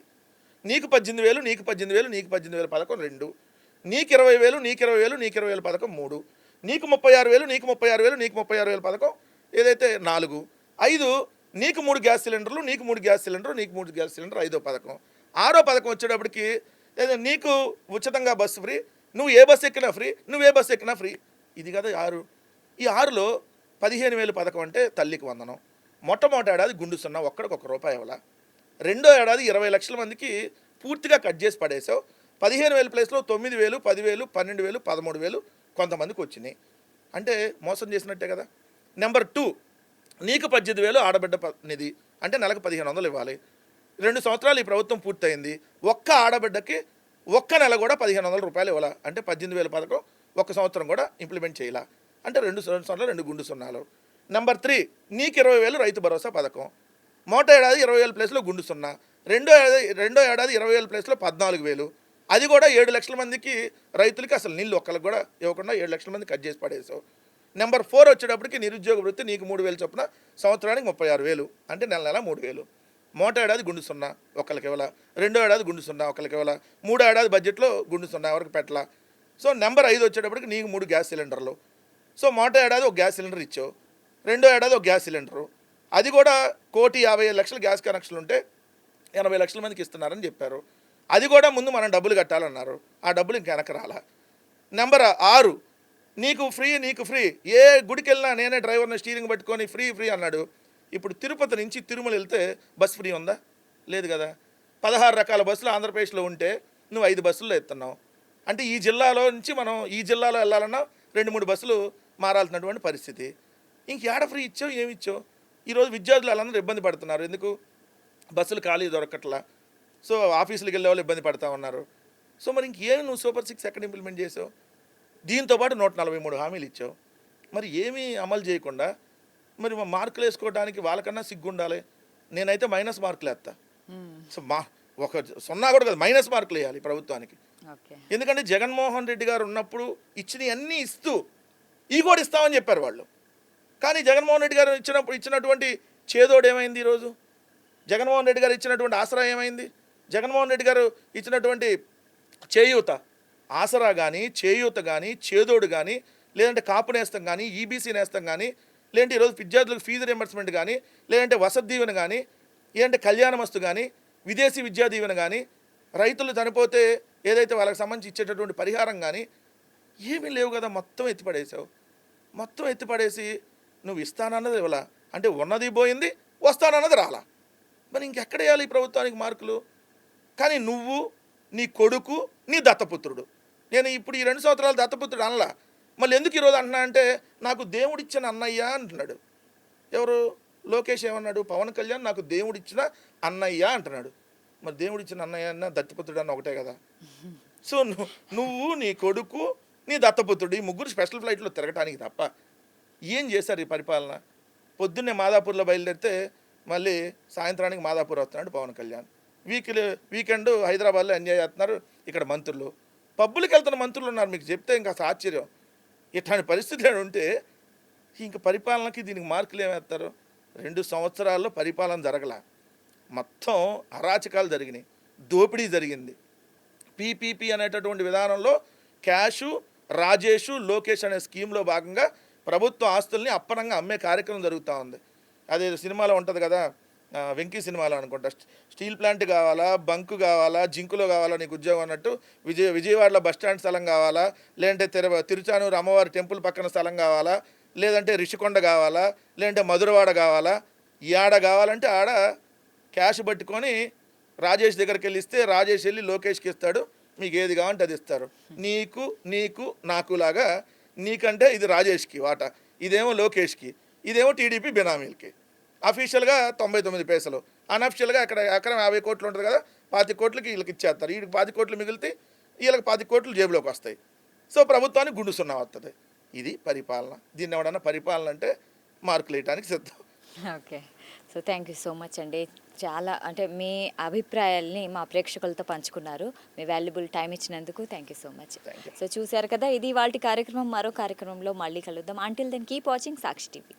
నీకు 18,000, నీకు 18,000, నీకు 18,000 పథకం 2, నీకు 20,000, నీకు 20,000, నీకు 20,000 పథకం 3, నీకు 36,000, నీకు 36,000, నీకు 36,000 పథకం ఏదైతే 4, 5 నీకు 3 గ్యాస్ సిలిండర్లు, నీకు 3 గ్యాస్ సిలిండర్, నీకు 3 గ్యాస్ సిలిండర్ 5వ పథకం. 6వ పథకం వచ్చేటప్పటికి నీకు ఉచితంగా బస్సు ఫ్రీ, నువ్వు ఏ బస్సు ఎక్కినా ఫ్రీ, నువ్వు ఏ బస్సు ఎక్కినా ఫ్రీ. ఇది కదా 6. ఈ 6లో 15,000 పథకం అంటే తల్లికి వందనం. మొట్టమొదటి ఏడాది గుండు సున్నా, ఒక్కడికి ₹1 ఇవ్వాల. రెండో ఏడాది 20 లక్షల మందికి పూర్తిగా కట్ చేసి పడేసావు. 15,000 ప్లేస్లో 9,000, 10,000, 12,000, 13,000 కొంతమందికి వచ్చినాయి. అంటే మోసం చేసినట్టే కదా. నెంబర్ 2, నీకు 18,000 ఆడబిడ్డ నిధి, అంటే నెలకు 1,500 ఇవ్వాలి. 2 సంవత్సరాలు ఈ ప్రభుత్వం పూర్తయింది, ఒక్క ఆడబిడ్డకి ఒక్క నెల కూడా ₹1,500 ఇవ్వాలా, అంటే 18,000 పథకం ఒక్క సంవత్సరం కూడా ఇంప్లిమెంట్ చేయాల, అంటే 2 సంవత్సరాలు 2 గుండు సున్నాలు. నెంబర్ 3, నీకు 20,000 రైతు భరోసా పథకం. మొదటి ఏడాది 20,000 ప్లేస్లో గుండు సున్నా, రెండో ఏడాది 20,000 ప్లేస్లో 14,000. అది కూడా 7 లక్షల మందికి రైతులకి అసలు నీళ్ళు ఒక్కరికి కూడా ఇవ్వకుండా 7 లక్షల మంది కట్ చేసి పడేసావు. నెంబర్ 4 వచ్చేటప్పటికి నిరుద్యోగ వృత్తి, నీకు 3,000 చొప్పున సంవత్సరానికి 36,000, అంటే నెల 3,000. మొదటి ఏడాది గుండు సున్నా, ఒకరికి ఇవ్వాల. రెండో ఏడాది గుండు సున్నా, ఒకరికి ఇవ్వాల. మూడో ఏడాది బడ్జెట్లో గుండు సున్నా, ఎవరికి పెట్టాల. సో నెంబర్ 5 వచ్చేటప్పటికి నీకు 3 గ్యాస్ సిలిండర్లు. సో మొదటి ఏడాది ఒక గ్యాస్ సిలిండర్ ఇచ్చావు, రెండో ఏడాది ఒక గ్యాస్ సిలిండరు. అది కూడా 1,55,00,000 గ్యాస్ కనెక్షన్లు ఉంటే 80 లక్షల మందికి ఇస్తున్నారని చెప్పారు. అది కూడా ముందు మనం డబ్బులు కట్టాలన్నారు, ఆ డబ్బులు ఇంక వెనక రాలా. నెంబర్ 6, నీకు ఫ్రీ, ఏ గుడికి వెళ్ళినా నేనే డ్రైవర్ని స్టీరింగ్ పట్టుకొని ఫ్రీ అన్నాడు. ఇప్పుడు తిరుపతి నుంచి తిరుమల వెళ్తే బస్ ఫ్రీ ఉందా? లేదు కదా. 16 రకాల బస్సులు ఆంధ్రప్రదేశ్లో ఉంటే నువ్వు 5 బస్సుల్లో ఎత్తున్నావు. అంటే ఈ జిల్లాలో నుంచి మనం ఈ జిల్లాలో వెళ్ళాలన్నా 2-3 బస్సులు మారాల్సినటువంటి పరిస్థితి. ఇంక ఏడ ఫ్రీ ఇచ్చావు, ఏమి ఇచ్చావు? ఈరోజు విద్యార్థులు వాళ్ళందరూ ఇబ్బంది పడుతున్నారు. ఎందుకు? బస్సులు ఖాళీ దొరకట్లా. సో ఆఫీసులకు వెళ్ళే వాళ్ళు ఇబ్బంది పడుతూ ఉన్నారు. సో మరి ఇంకేమి నువ్వు సూపర్ 6 ఎక్కడ ఇంప్లిమెంట్ చేసావు? దీంతోపాటు 143 హామీలు ఇచ్చావు. మరి ఏమీ అమలు చేయకుండా మరి మార్కులు వేసుకోవడానికి వాళ్ళకన్నా సిగ్గు ఉండాలి. నేనైతే మైనస్ మార్కులు వేస్తా. సో ఒక 0 కూడా కాదు, మైనస్ మార్కులు వేయాలి ప్రభుత్వానికి. ఎందుకంటే జగన్మోహన్ రెడ్డి గారు ఉన్నప్పుడు ఇచ్చినవన్నీ ఇస్తూ ఈ కూడా ఇస్తామని చెప్పారు వాళ్ళు. కానీ జగన్మోహన్ రెడ్డి గారు ఇచ్చినటువంటి చేదోడు ఏమైంది? ఈరోజు జగన్మోహన్ రెడ్డి గారు ఇచ్చినటువంటి ఆసరా ఏమైంది? జగన్మోహన్ రెడ్డి గారు ఇచ్చినటువంటి చేయూత, ఆసరా కానీ, చేయూత కానీ, చేదోడు కానీ, లేదంటే కాపు నేస్తం కానీ, ఈబీసీ నేస్తం కానీ, లేదంటే ఈరోజు విద్యార్థులకు ఫీజు రియంబర్స్మెంట్ కానీ, లేదంటే వసతి దీవెన కానీ, లేదంటే కళ్యాణమస్తు కానీ, విదేశీ విద్యా దీవెన కానీ, రైతులు చనిపోతే ఏదైతే వాళ్ళకి సంబంధించి ఇచ్చేటటువంటి పరిహారం కానీ ఏమీ లేవు కదా. మొత్తం ఎత్తిపడేసావు. మొత్తం ఎత్తిపడేసి నువ్వు ఇస్తానన్నది ఇవ్వాల, అంటే ఉన్నది పోయింది, వస్తానన్నది రాలా. మరి ఇంకెక్కడ వేయాలి ఈ ప్రభుత్వానికి మార్కులు? కానీ నువ్వు, నీ కొడుకు, నీ దత్తపుత్రుడు, నేను ఇప్పుడు ఈ 2 సంవత్సరాలు దత్తపుత్రుడు అనలా, మళ్ళీ ఎందుకు ఈరోజు అంటున్నా అంటే నాకు దేవుడిచ్చిన అన్నయ్య అంటున్నాడు. ఎవరు? లోకేష్ ఏమన్నాడు? పవన్ కళ్యాణ్ నాకు దేవుడిచ్చిన అన్నయ్య అంటున్నాడు. మరి దేవుడిచ్చిన అన్నయ్య అన్న దత్తపుత్రుడు అన్న ఒకటే కదా. సో నువ్వు, నీ కొడుకు, నీ దత్తపుత్రుడు, ఈ ముగ్గురు స్పెషల్ ఫ్లైట్లో తిరగటానికి తప్ప ఏం చేశారు ఈ పరిపాలన? పొద్దున్నే మాదాపూర్లో బయలుదేరితే మళ్ళీ సాయంత్రానికి మాదాపూర్ వస్తున్నాడు పవన్ కళ్యాణ్. వీకెండ్ హైదరాబాద్లో ఎంజాయ్ చేస్తున్నారు ఇక్కడ మంత్రులు. పబ్బులకి వెళ్తున్న మంత్రులు ఉన్నారు. మీకు చెప్తే ఇంకా ఆశ్చర్యం. ఇట్లాంటి పరిస్థితి ఉంటే ఇంక పరిపాలనకి దీనికి మార్కులు ఏమేస్తారు? 2 సంవత్సరాల్లో పరిపాలన జరగల, మొత్తం అరాచకాలు జరిగినాయి, దోపిడీ జరిగింది. పీపీపీ అనేటటువంటి విధానంలో క్యాషు, రాజేషు, లోకేష్ అనే స్కీమ్లో భాగంగా ప్రభుత్వ ఆస్తుల్ని అప్పనంగా అమ్మే కార్యక్రమం జరుగుతూ ఉంది. అదే సినిమాలో ఉంటుంది కదా, వెంకీ సినిమాలో అనుకుంటా, స్టీల్ ప్లాంట్ కావాలా, బంకు కావాలా, జింకులో కావాలా నీకు ఉద్యోగం అన్నట్టు, విజయవాడలో బస్టాండ్ స్థలం కావాలా, లేదంటే తిరుచానూరు అమ్మవారి టెంపుల్ పక్కన స్థలం కావాలా, లేదంటే రిషికొండ కావాలా, లేదంటే మధురవాడ కావాలా, ఆడ కావాలంటే ఆడ క్యాష్ పట్టుకొని రాజేష్ దగ్గరికి వెళ్ళి ఇస్తే రాజేష్ వెళ్ళి లోకేష్కి ఇస్తాడు, మీకు ఏది కావాలంటే అది ఇస్తారు. నీకు నాకు లాగా, నీకంటే ఇది రాజేష్కి వాటా, ఇదేమో లోకేష్కి, ఇదేమో టీడీపీ బినామీలకి. అఫీషియల్గా 99 పైసలు, అన్అఫిషియల్గా అక్కడ ఎకరం 50 కోట్లు ఉంటుంది కదా, 25 కోట్లకి వీళ్ళకి ఇచ్చేస్తారు. వీళ్ళకి 25 కోట్లు మిగిలితే వీళ్ళకి 25 కోట్లు జేబులోకి వస్తాయి. సో ప్రభుత్వానికి గుండు సున్నా వస్తుంది. ఇది పరిపాలన. దీన్ని ఎవడన్నా పరిపాలన అంటే మార్కులు వేయడానికి సిద్ధం. Okay. So thank you so much అండి. చాలా అంటే మీ అభిప్రాయాల్ని మా ప్రేక్షకులతో పంచుకున్నారు. మీ వాల్యుబుల్ టైం ఇచ్చినందుకు thank you so much. Thank you. So చూశారు కదా, ఇది ఇవాల్టి కార్యక్రమం. మరో కార్యక్రమంలో మళ్ళీ కలుద్దాం. అంటిల్ దెన్ కీప్ వాచింగ్ సాక్షి టీవీ.